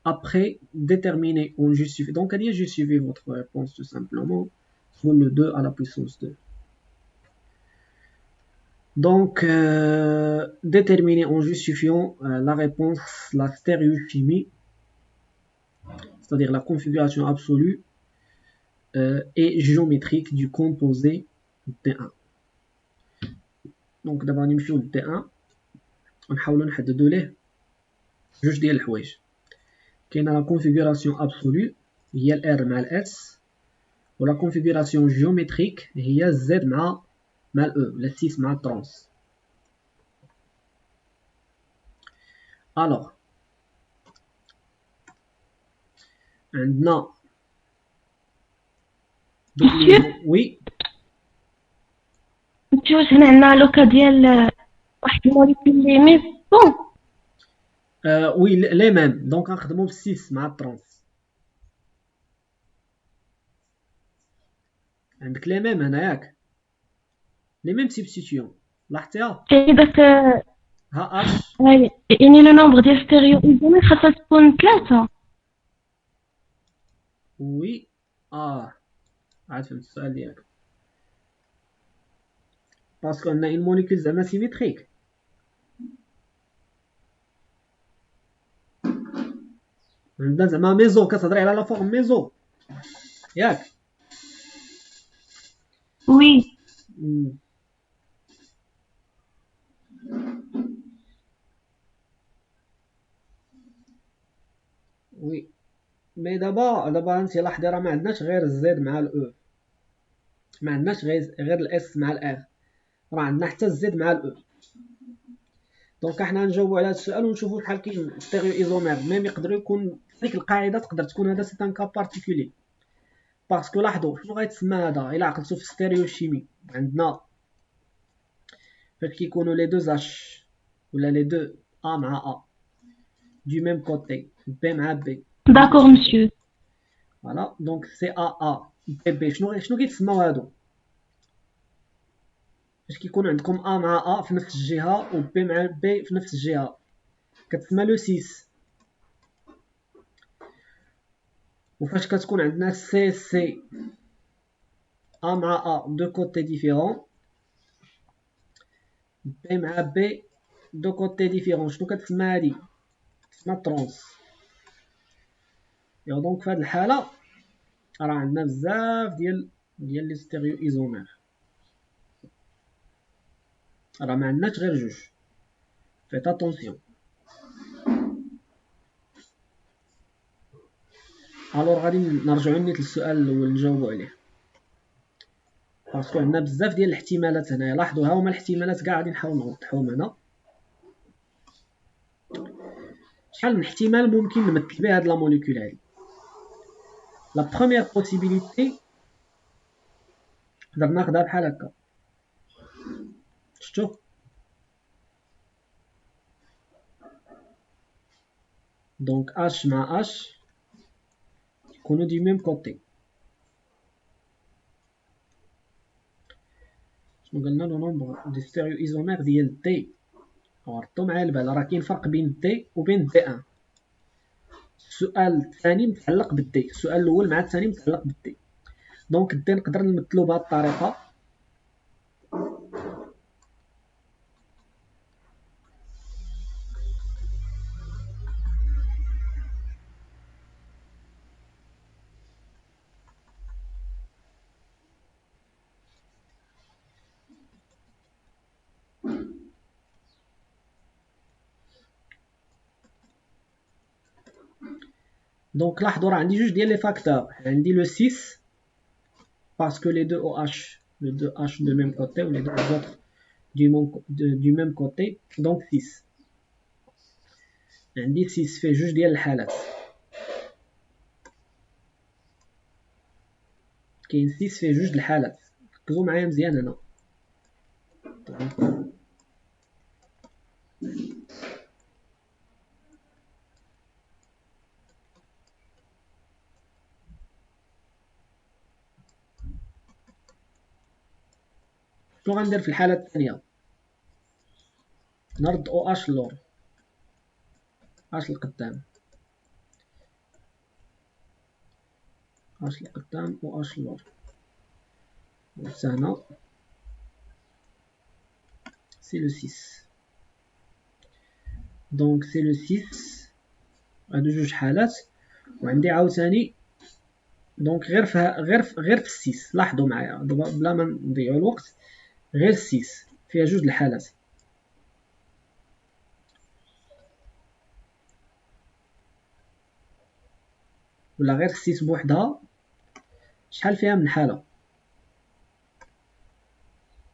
Après, déterminer on justifie. Donc allez justifier votre réponse tout simplement sur le 2 à la puissance 2. Donc, déterminer en justifiant la réponse, la stéréochimie, c'est-à-dire la configuration absolue et géométrique du composé T1. Donc, d'abord, nous le T1, on va نحددوا ليه جوج ديال الحوايج. كاينه la configuration absolue هي ال R مع ال S, و la configuration géométrique هي Z مع ال E, le 6 مع trans. Alors, عندنا oui واش هنا عندنا لوكا ديال واحد الموليكول لي ميزون. وي لي ميم، دونك غنخدمو ب 6 مع الترونس. عندك لي ميم هنا ياك، لي ميم سبستيتيون لاحظتيها. كاين داك ها اش يعني لو نومبر ديال ستيريو ايزومير خاصها تكون 3. وي عاد فهمت السؤال ديالك، باسكو عندنا اون موليكول زعما سيميتريك. عندنا زعما ميزو، كتهضري على لا فورم ميزو ياك. وي وي مي دابا انت لاحظي راه ما عندناش غير الزد مع الاو، ما عندناش غير الاس مع الار، راه عندنا حتى الزد مع الاو. دونك حنا نجاوبوا على هذا السؤال ونشوفوا شحال كاين ستيريو ايزومير. ميم يقدر يكون ديك القاعده تقدر تكون هذا سي ان كا بارتيكولي، باسكو لاحظوا شنو غيتسمى هذا الا عقلتو في ستيريو شيمي. عندنا فاش كيكونوا لي دو اش ولا لي دو ا مع ا du même côté بي مع بي. داكور مسيو. فوالا دونك سي ا بي بي شنو كيتسموا هادو؟ فاش كيكون عندكم ا مع ا في نفس الجهه و بي مع بي في نفس الجهه كتسمى لو 6. وفاش كتكون عندنا سي ا مع ا دو كوتي ديفيرون، بي مع بي دو كوتي ديفيرون، شنو كتسمى هادي؟ كتسمى ترونس. يا دونك في هاد الحاله راه عندنا بزاف ديال لي ستيريو ايزومير، راه ما عندناش غير جوج. فيت اتونسيون. الوغ غادي نرجعو نيت للسؤال الاول نجاوبو عليه، باسكو عندنا بزاف ديال الاحتمالات هنايا. لاحظوا ها هما الاحتمالات كاع غادي نحاول نوضحوهم هنا. شحال من احتمال ممكن نمثل به هاد لا موليكول هادي؟ لا بروميير بوسيبيليتي نقدر ناخدها بحال هكا، شفتو؟ دونك اش مع اش يكونوا دي ميم كوتي. شنو قلنا؟ لو نومبر دي ستيريو ايزومير ديال دي. ردوا معايا البال، راه كاين فرق بين دي وبين دي ان. السؤال الثاني متعلق بالدي، السؤال الاول مع الثاني متعلق بالدي. دونك الدي نقدر نمثلو بهاد الطريقه. دونك لاحظوا راه عندي جوج ديال لي فاكتور، عندي لو 6 باسكو لي دو او اش لو دو اش دو ميم كوتي و لي دو زوتر du même côté، دونك 6. عندي 6 فيه جوج ديال الحالات، كاين 6 فيه جوج د الحالات. ركزوا معايا مزيان هنا. شنو غندير في الحالة الثانية؟ نرد او اش اللور، اش القدام، اش القدام و اش اللور. حتى هنا سي لو 6. دونك سي لو 6 هادو جوج حالات. وعندي عاوتاني دونك غير في 6. لاحظوا معايا دابا بلا ما نضيعوا الوقت، غير 6 فيها جوج الحالات. ولا غير 6 بوحدها شحال فيها من حالة؟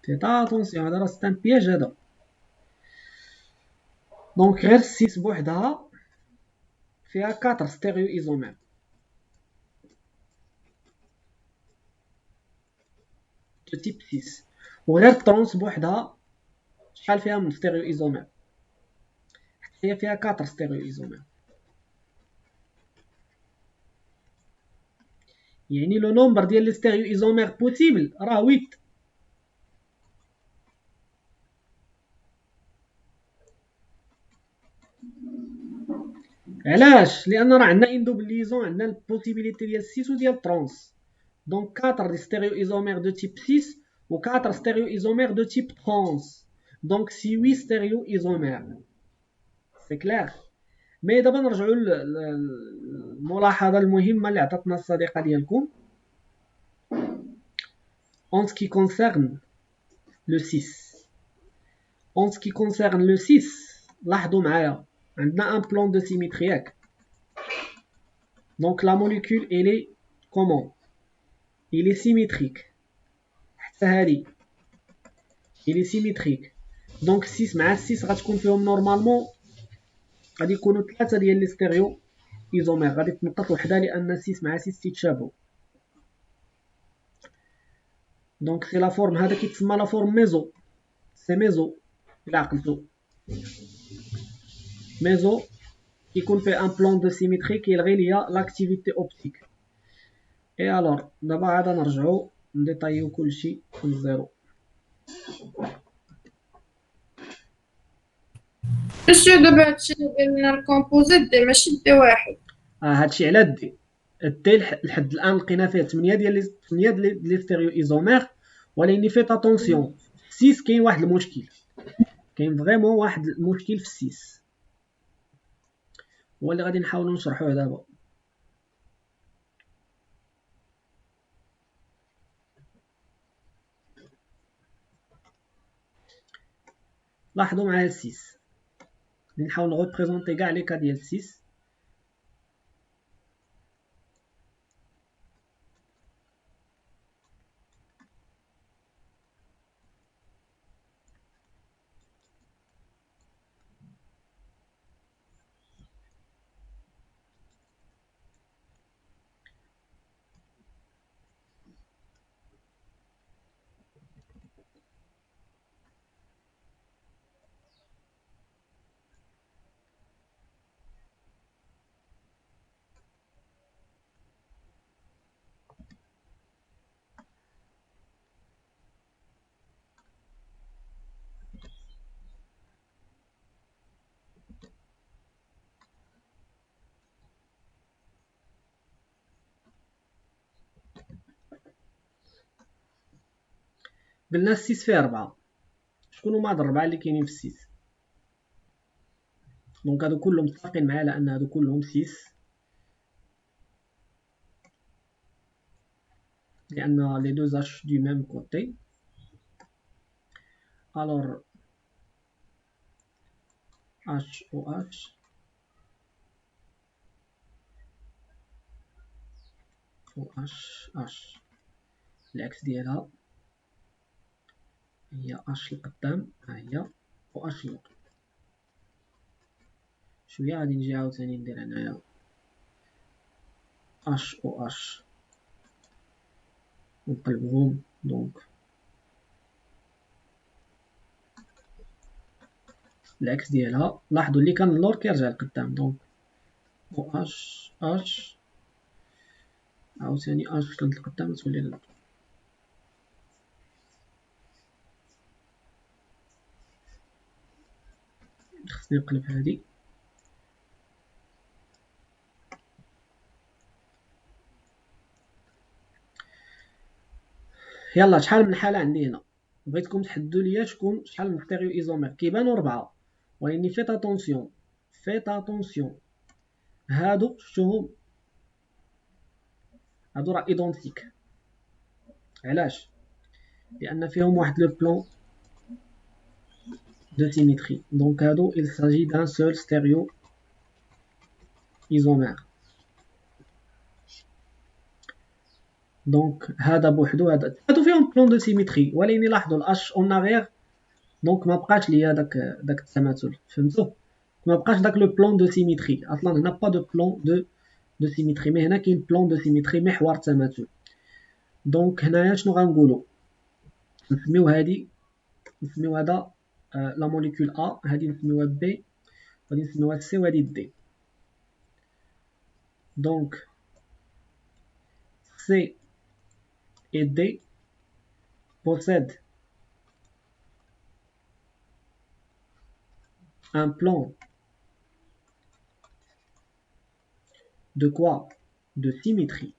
فيت اتونسيون، هذا راه سيت ان بياج هذا. دونك غير 6 بوحدها فيها 4 ستيريو ايزومير. دو تيب 6 وغير الترونس بوحدها شحال فيها من ستيريو ايزومير؟ هي فيها 4 ستيريو ايزومير، يعني لو نومبر ديال لي ستيريو ايزومير بوسيبل راه 8. علاش؟ لان راه عندنا ان دوبل ليزون، عندنا البوسيبيليتي ديال 6 وديال ترونس، دونك 4 دي ستيريو ايزومير دو تيب 6 و 4 ستيريو ايزومير دو تيب ترونس، دونك سي 8 ستيريو ايزومير. سي كلير؟ مي دابا نرجعو للملاحظه المهمه اللي عطاتنا الصديقه ديالكم en ce qui concerne le 6. En ce qui concerne le 6 لاحظوا معايا عندنا un plan de symétrie ياك. Donc la molécule elle est comment? Il est symétrique. حتى هادي il est symétrique. Donc 6 مع 6 غتكون فيهم نورمالمون غادي يكونوا 3 ديال لي ستيريو ايزومير، غادي تنقص وحده لان 6 مع 6 تيتشابهوا. دونك سي لا فورم هذا كيتسمى لا فورم ميزو. سي ميزو الى عقلتو، ميزو كيكون فيه ان بلان دو سيميتري كيلغي ليا لاكتيفيتي اوبتيك. اي الوغ دابا عاد نرجعو نديطايو كلشي من الزيرو. مسيو دابا هادشي ديال الكومبوزيت دي ماشي دي واحد. هادشي على الدي. الدي لحد الان لقينا فيه 8 ديال لي ستيريو ايزومير، ولكن فيت اتونسيون 6 كاين واحد المشكل، كاين فريمون واحد المشكل في 6 هو اللي غادي نحاولوا نشرحوه دابا. لاحظوا معايا 6 غادي نحاول نغوبريزونتي كاع لي كا ديال 6. قلنا السيس فيه 4. شكون هما هاد 4 اللي كاينين في السيس؟ دونك هادو كلهم متفقين معايا لان هادو كلهم 6 لان لي دو اش دو ميم كوتي. الوغ اش او اش او اش اش العكس ديالها هي اش القدام، ها هي او اش اللور. شويه غادي نجي عاوتاني ندير هنايا اش او اش نقلبهم. دونك العكس ديالها، لاحظوا اللي كان اللور كيرجع لقدام. دونك او اش اش عاوتاني اش كانت لقدام تولي للور. خصني نقلب هادي. يلا شحال من حاله عندي هنا؟ بغيتكم تحددوا ليا شحال من ستيريو ايزومير. كيبانوا 4 ولكن فيت اتونسيون هادو شفتوهم هادو راه ايدونتيك. علاش؟ لان فيهم واحد لو بلان دو سيميتري. دونك هادو il s'agit d'un seul stéréo isomère. دونك هذا بوحدو هادو فيهم بلان دو سيميتري، ولكن لاحظوا الاش اون افير دونك ما بقاش ليا داك التماثل. فهمتوا؟ ما بقاش داك لو بلان دو سيميتري. اصلا هنا با دو بلان دو سيميتري، مي هنا كاين بلان دو سيميتري محور التماثل. دونك هنايا شنو غنقولوا؟ نسميو هادي نسميو هذا لا موليكول A، هادي نسميوها B، غادي نسميوها C، وهادي D. Donc C et D possèdent un plan de quoi? De symétrie.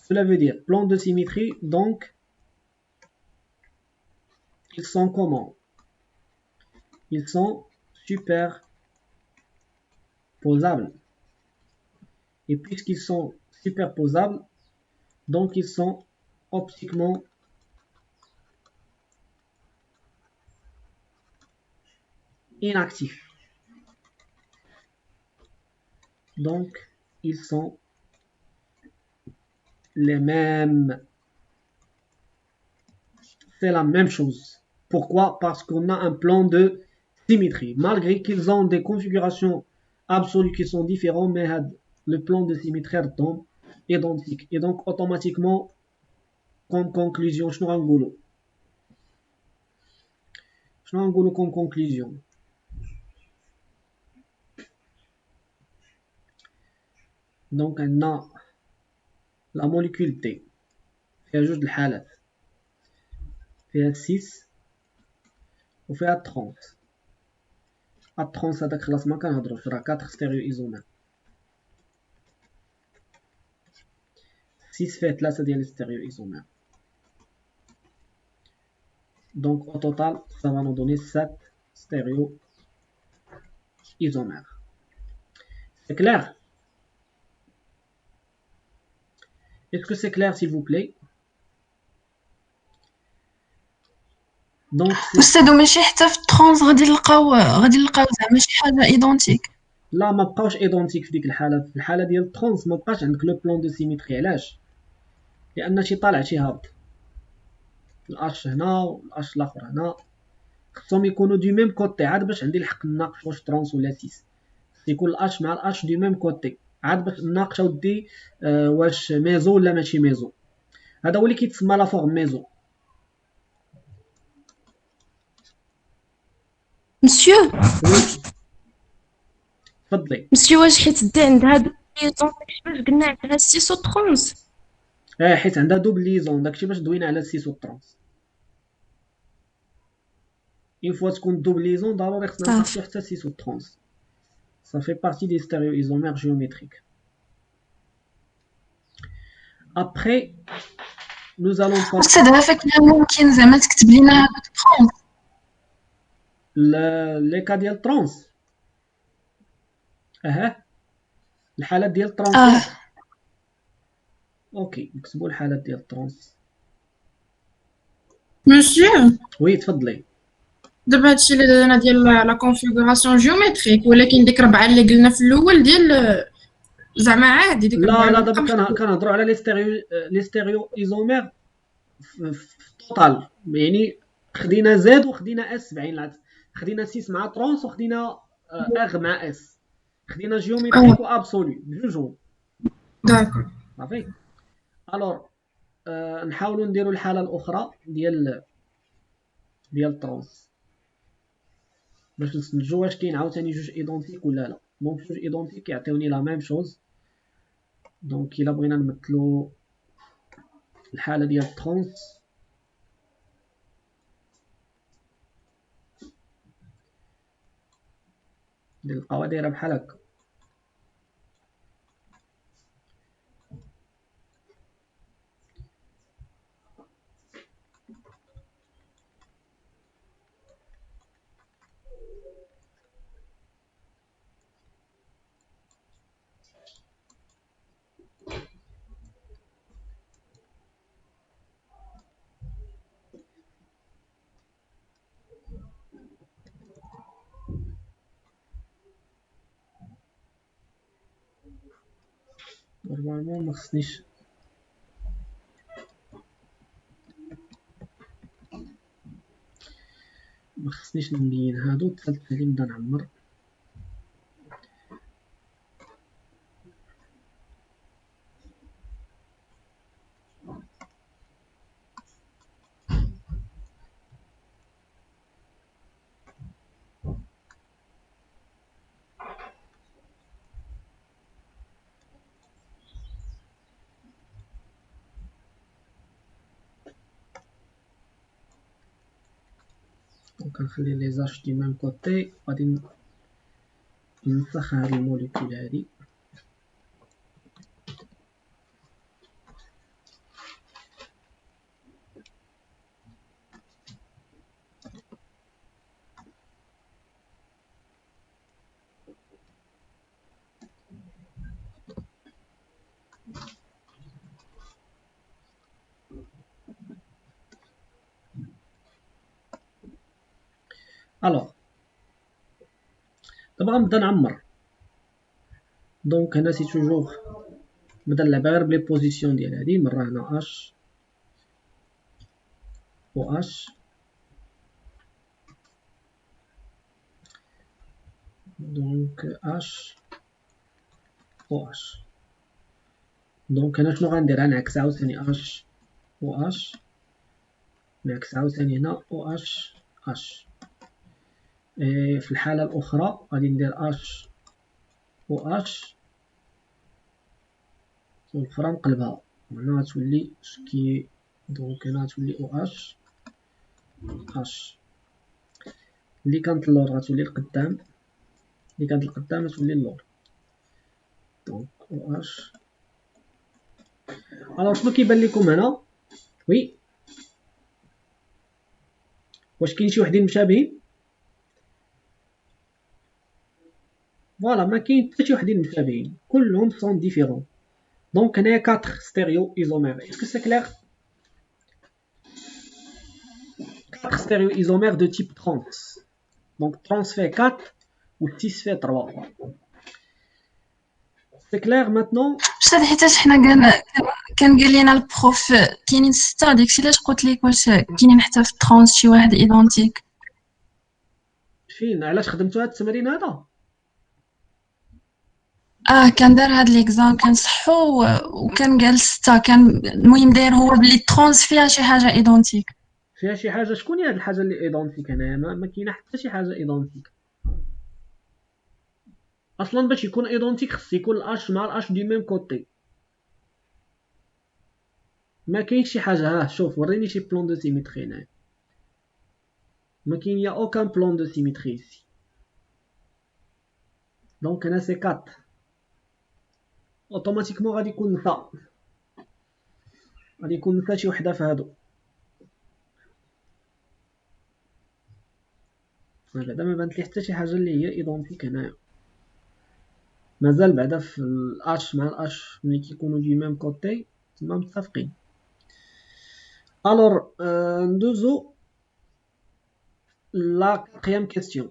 Cela veut dire plan de symétrie, donc ils sont comment? Ils sont superposables. Et puisqu'ils sont superposables, donc ils sont optiquement inactifs. Donc ils sont les mêmes. C'est la même chose. Pourquoi? Parce qu'on a un plan de symétrie. Malgré qu'ils ont des configurations absolues qui sont différentes, mais le plan de symétrie tombe identique. Et donc automatiquement, comme conclusion, شنو غنقولو comme conclusion? Donc on a la molécule T فيها جوج الحالات، فيها 6 وفيها 30. 30 هذاك خلاص ما كنهضروش، راه 4 ستيريو ايزومر. 6 فيه 3 ديال ستيريو ايزومر. Donc au total ça va nous donner 7 stéréo isomères. C'est clair? Est-ce que c'est clair s'il vous plaît? Donc أستاذ ماشي حتى في الترونس غادي نلقاو زعما شي حاجة إيدونتيك. لا ما بقاوش ايدونتيك في ديك الحالة. في الحالة ديال الترونس ما بقاش عندك لو بلون دو سيميتري. علاش؟ لأن شي طالع شي هابط. الأش هنا والأش الآخر هنا خصهم يكونوا دو ميم كوتي عاد باش عندي الحق نناقش واش ترونس ولا 6. يكون الأش مع الأش دو ميم كوتي عاد باش نناقش اودي واش ميزو ولا ماشي ميزو. هذا هو اللي كيتسمى لا فورم ميزو. مسيو تفضلي. مسيو واش حيت دي عند هادو ليزون داكشي باش قلنا على 6 و 30. حيت عندها دوبل ليزون داكشي باش دوينا على 6 و 30. اون فوا تكون دوبل ليزون ضروري خصنا نحطو حتى 6 و 30. Ça fait partie des stéréoisomères géométriques. Après, nous allons passer. أستاذ فاكرة ممكن زعما تكتب لينا هادوك 30 les cas ديال ترونس. الحالات ديال ترونس. اوكي نكتبوا الحالات ديال ترونس. مسيو وي تفضلي. دابا هادشي اللي درنا ديال لا كونفيغوراسيون جيومتريك، ولكن ديك 4 اللي قلنا في الاول ديال زعما عادي ديك لا دابا كنهضروا على لي ستيريو ايزومير في التوتال. يعني خدينا زد وخدينا اس 70، خدينا 6 مع ترونس وخدينا اغ مع اس، خدينا جيومتريك وابسولو بجوجهم. داكور صافي. الوغ نحاولوا نديروا الحاله الاخرى ديال ترونس باش نسنجوا واش كاين عاوتاني جوج ايدونتيك ولا لا. دونك جوج ايدونتيك يعطيوني لا ميم شوز. دونك الا بغينا نمثلوا الحاله ديال ترونس نلقاوها دايره بحال هكا. نورمالمون ما خصنيش نبين هادو. دخلت عليه نبدا نعمر. دونك نخلي لي زاش دي ميم كوتي غادي ننسخ هاد الموليكول هادي الوغ دابا غنبدا نعمر دونك هنا سي توجور نبدا نلعب غير بلي بوزيسيون ديال هادي مرة هنا اش و اش دونك اش و اش دونك هنا شنو غندير غنعكس عاوتاني اش و اش نعكس عاوتاني هنا و اش اش في الحالة الأخرى غادي ندير اش و اش والأخرى نقلبها هنا غتولي سكي دونك هنا غتولي او اش اش اللي كانت اللور غتولي القدام اللي كانت القدام غتولي اللور دونك او اش الوغ شنو كيبان لكم هنا وي واش كاين شي وحدين مشابهين فوالا ما كاين حتى شي وحدين مشابهين كلهم سون ديفيرون دونك هنايا 4 ستيريو ايزومير اسكو سي كلير 4 ستيريو ايزومير دو تيب ترانس دونك ترانس فيه 4 و 6 فيه 3 سي كلير ماتنون استاذ حيتاش حنا كان قال لنا البروف كاينين 6 داكشي علاش قلت لك واش كاينين حتى في الترانس شي واحد ايدونتيك فين علاش خدمتو هاد التمرين هذا كان دار هاد ليكزام كان صحو وكان قال 6 كان المهم داير هو بلي ترانس فيها شي حاجه ايدونتيك فيها شي حاجه شكون هي هاد الحاجه اللي ايدونتيك هنايا ما كاينه حتى شي حاجه ايدونتيك اصلا باش يكون ايدونتيك خص يكون الاش مع الاش دي ميم كوتي ما كاينش شي حاجه شوف وريني شي بلون دو سيميتري هنايا ما كاين يا اوكان بلون دو سيميتري ici دونك هنا سي 4 اوتوماتيكمون غادي يكون نسا شي وحده في هادو بعدا ما بانت لي حتى شي حاجه اللي هي ايدونتيك هنايا مازال بعدا في الاش مع الاش ملي كيكونوا دي ميم كوتي تما متفقين الور ندوزو la quatrième question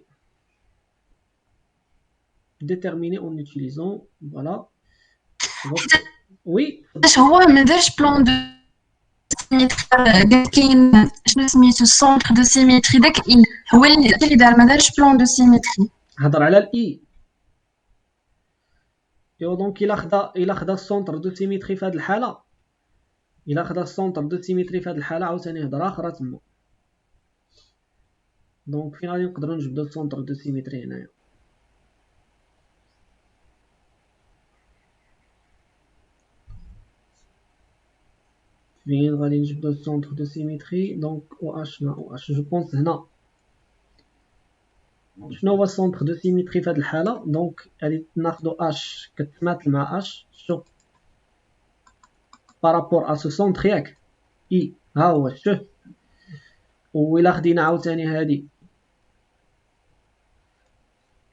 déterminer en utilisant voilà oui اش هو ما دارش بلان دو سيميتري قال كاين شنو سميتو سونتر دو سيميتري داك اي هو اللي دار ما دارش بلان دو سيميتري هضر على الاي ايوا دونك الا خدا السونتر دو سيميتري في هاد الحاله الا خدا السونتر دو سيميتري في هاد الحاله عاوتاني هضره اخرى تما دونك فين غادي نقدروا نجبدو السونتر دو سيميتري هنايا فين غادي نجبدو السونتر دو سيميتري دونك او اش مع او اش جو بونس هنا شنو هو السونتر دو سيميتري في هاد الحاله دونك غادي ناخدو اش كتماثل مع اش شوف بارابور ا سو سونتر ياك اي ها هو شوف وإلا خدينا عاوتاني هادي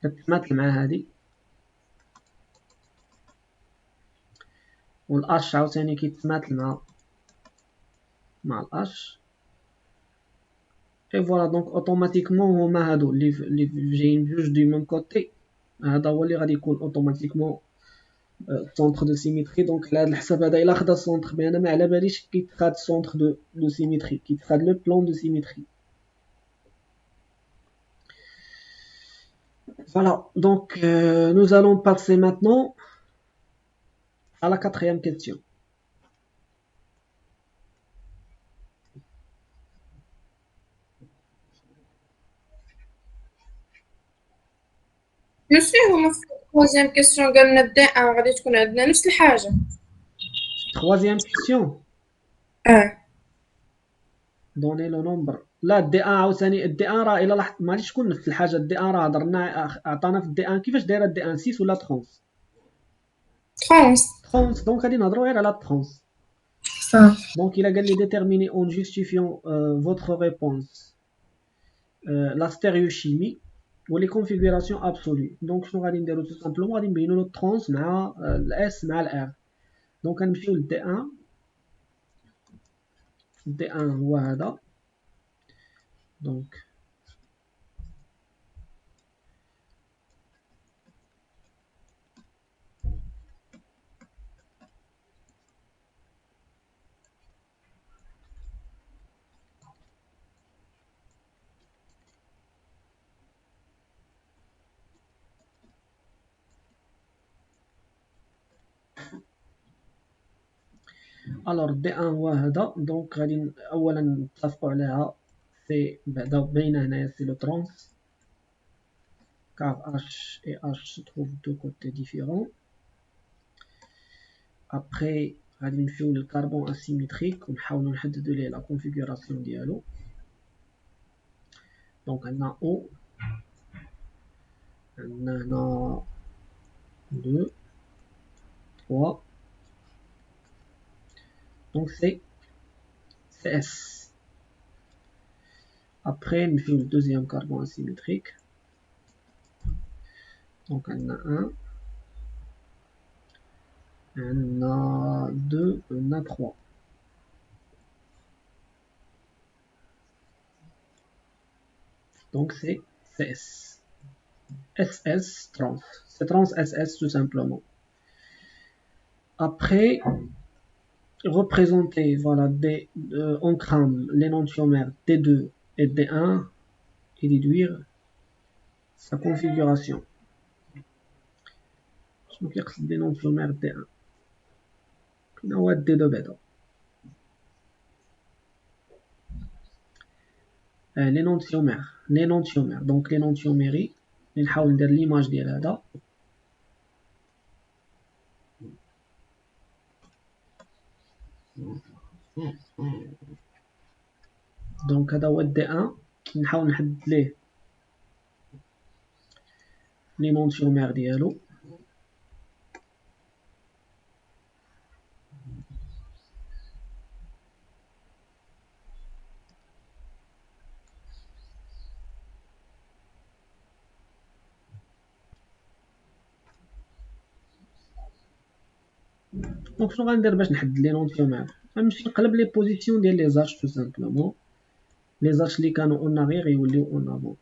كتماثل مع هادي والاش عاوتاني كيتماثل مع الاش اي فوالا دونك اوتوماتيكمون هما هادو اللي جايين بجوج دي ميم كوتي هذا هو اللي غادي يكون اوتوماتيكمون سونتر دو سيميتري دونك على هاد الحساب هذا الا خدا السونتر مي انا ما على باليش كيتخاد سونتر دو سيميتري كيتخاد لو بلان دو سيميتري voilà donc nous allons passer maintenant à la quatrième question يوسف هما في التروازيام كيسيون قالنا دي ان غادي تكون عندنا نفس الحاجه troisième question اه donner le nombre لا دي ان عاوتاني دي ان راه الا لاحظت ما غاديش تكون نفس الحاجه. دي ان راه هضرنا عطانا في دي ان كيفاش دايره دي ان 6 ولا 30 30. دونك غادي نهضروا غير على 30. صح. دونك الا قال لي déterminer en justifiant votre réponse la stéréochimie و les configurations absolues. دونك شنو غادي نديرو tout simplement غادي نبينو له 30 مع الاس مع الار. دونك غنمشيو ل دي ان. دي ان هو هذا. دونك الوغ دي ان هو هذا. دونك غادي اولا نتفقوا عليها سي بعدا باينه هنايا سي لو ترونس car H et H se trouvent deux côtés différents. Après غادي نمشيو للكربون اسيميتريك ونحاولوا نحددوا ليه لا كونفيغوراسيون ديالو. دونك عندنا او، عندنا هنا 2 3. دونك سي اس. Après نمشيو للدوزيام كربون اسيميتريك. دونك عندنا 1 عندنا 2 عندنا 3. Donc c'est CS. SS trans. C'est trans SS tout simplement. Après, représenter voilà, en grammes l'énantiomère D2 et D1 et déduire sa configuration. شنو كيقصد l'énantiomère D1 كنا هو D2 بعدا. l'énantiomère donc l'énantiomérie اللي نحاول ندير ليماج ديال هذا. دونك هذا هو دي ان. نحاول نحدد ليه l'énantiomer ديالو. دونك شنو غندير باش نحدد l'énantiomer؟ غنمشي نقلب لي بوزيسيون ديال لي زاش tout simplement. لي زاش اللي كانوا اون arrière يوليو اون avant.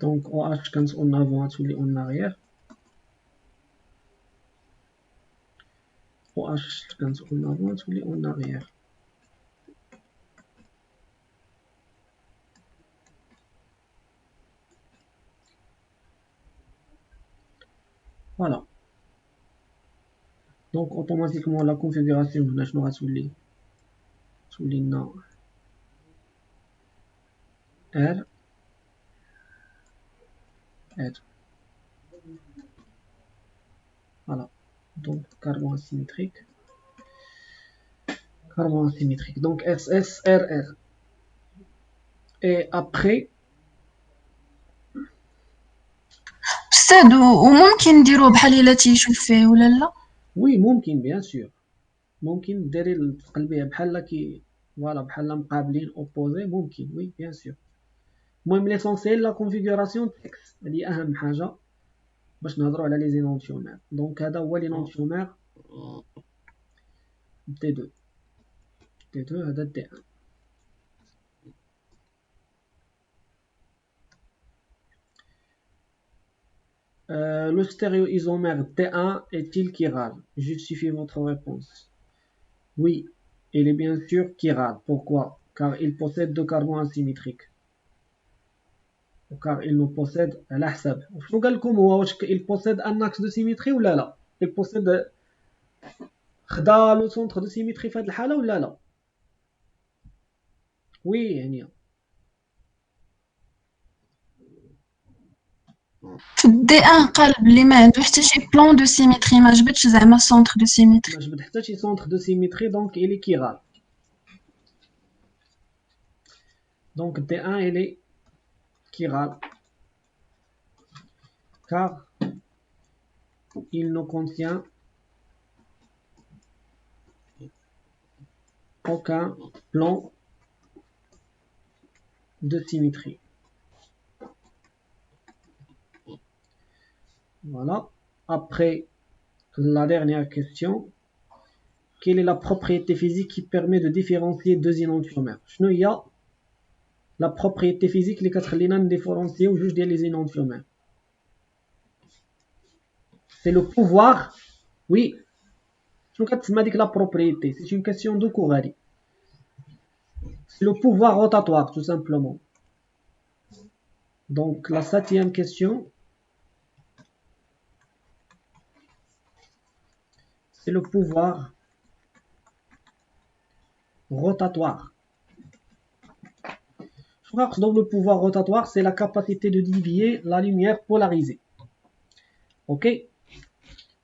Donc OH كانت اون avant تولي اون arrière. OH كانت اون avant تولي اون arrière. Voilà. Donc automatiquement la configuration هنا شنو غتولي؟ تولي لنا R R. Voilà. Donc carbone asymétrique. Carbone asymétrique. Donc SSRR. Et après أستاذ وممكن نديروه بحال إلا تيشوف فيه ولا لا؟ وي ممكن بيان سور. ممكن ديري تقلبيه بحال كي فوالا بحال مقابلين اوبوزي ممكن وي بيان سور. المهم ليسونسيال لا كونفيغوراسيون تكست هادي اهم حاجه باش نهضروا على لي زينونتيومير. دونك هذا هو لينونتيومير دي 2 دي 2 هذا دي 1. Le stéréoisomère D1 est-il chiral? Justifiez votre réponse. Oui, il est bien sûr chiral. Pourquoi? Car il possède deux carbones asymétriques. Car il nous possède à l'ahsab. شنو قال لكم هو واش il possède un axe de symétrie ولا لا؟ il possède خدا le centre de symétrie في هذه الحالة ولا لا؟ وي هنيا في الدي ان قال بلي ما عنده حتى شي بلان دو سيميتري، ما جبدش زعما سونتر دو سيميتري. ما جبد حتى شي centre de symétrie donc il est chiral. Donc D1 il est chiral car il ne contient aucun plan de symétrie. Voilà. Après, la dernière question. Quelle est la propriété physique qui permet de différencier deux énantiomères? شنو هي la propriété physique اللي كتخلينا نديفرونسيو جوج ديال لي زينونتيومير؟ C'est le pouvoir. Oui. شنو كتسمى ديك la propriété? C'est une question de cours هادي. C'est le pouvoir rotatoire tout simplement. Donc la 7e question. C'est le pouvoir rotatoire. Donc le pouvoir rotatoire, c'est la capacité de dévier la lumière polarisée. Ok?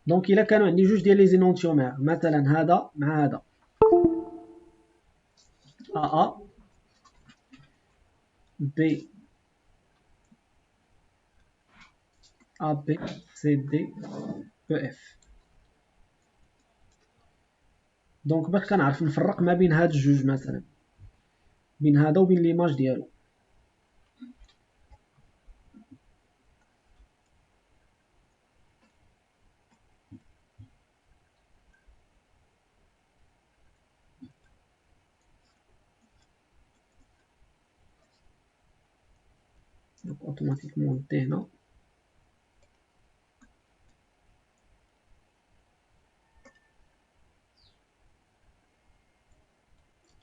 Donc il a كانوا عندي جوج ديال لي زينونتيومير مثلا هذا مع هذا AA B AB CD EF. دونك باش كنعرف نفرق ما بين هاد الجوج مثلا بين هذا وبين ليماج ديالو. Donc automatiquement D هنا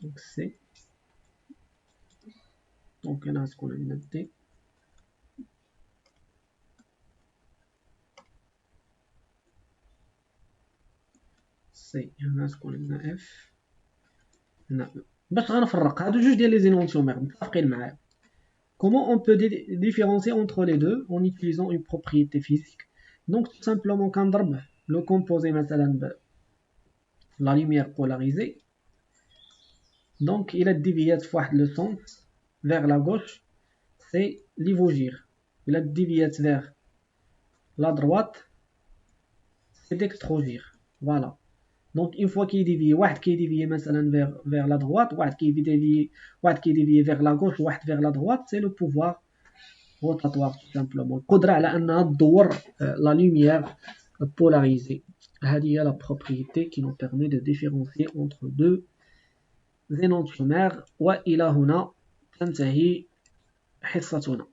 donc C donc هنا تكون عندنا D C هنا تكون عندنا F هنا باش غنفرق هادو جوج ديال لي زينونتيومير متفقين معايا. Comment on peut différencier entre les deux en utilisant une propriété physique? Donc tout simplement كنضرب le composé مثلا la lumière polarisée. Donc il a dévié في واحد le sens vers la gauche, c'est l'hyvogire. Il a dévié vers la droite, c'est dextrogire. Voilà. Donc une fois qu'il est dévié, واحد كي dévié مثلا vers la droite, واحد كي dévié vers la gauche, واحد vers la droite, c'est le pouvoir rotatoire tout simplement. القدرة على أنها تدور la lumière polarisée. هذه هي la propriété qui nous permet de différencier entre deux énantiomères. وإلى هنا تنتهي حصتنا.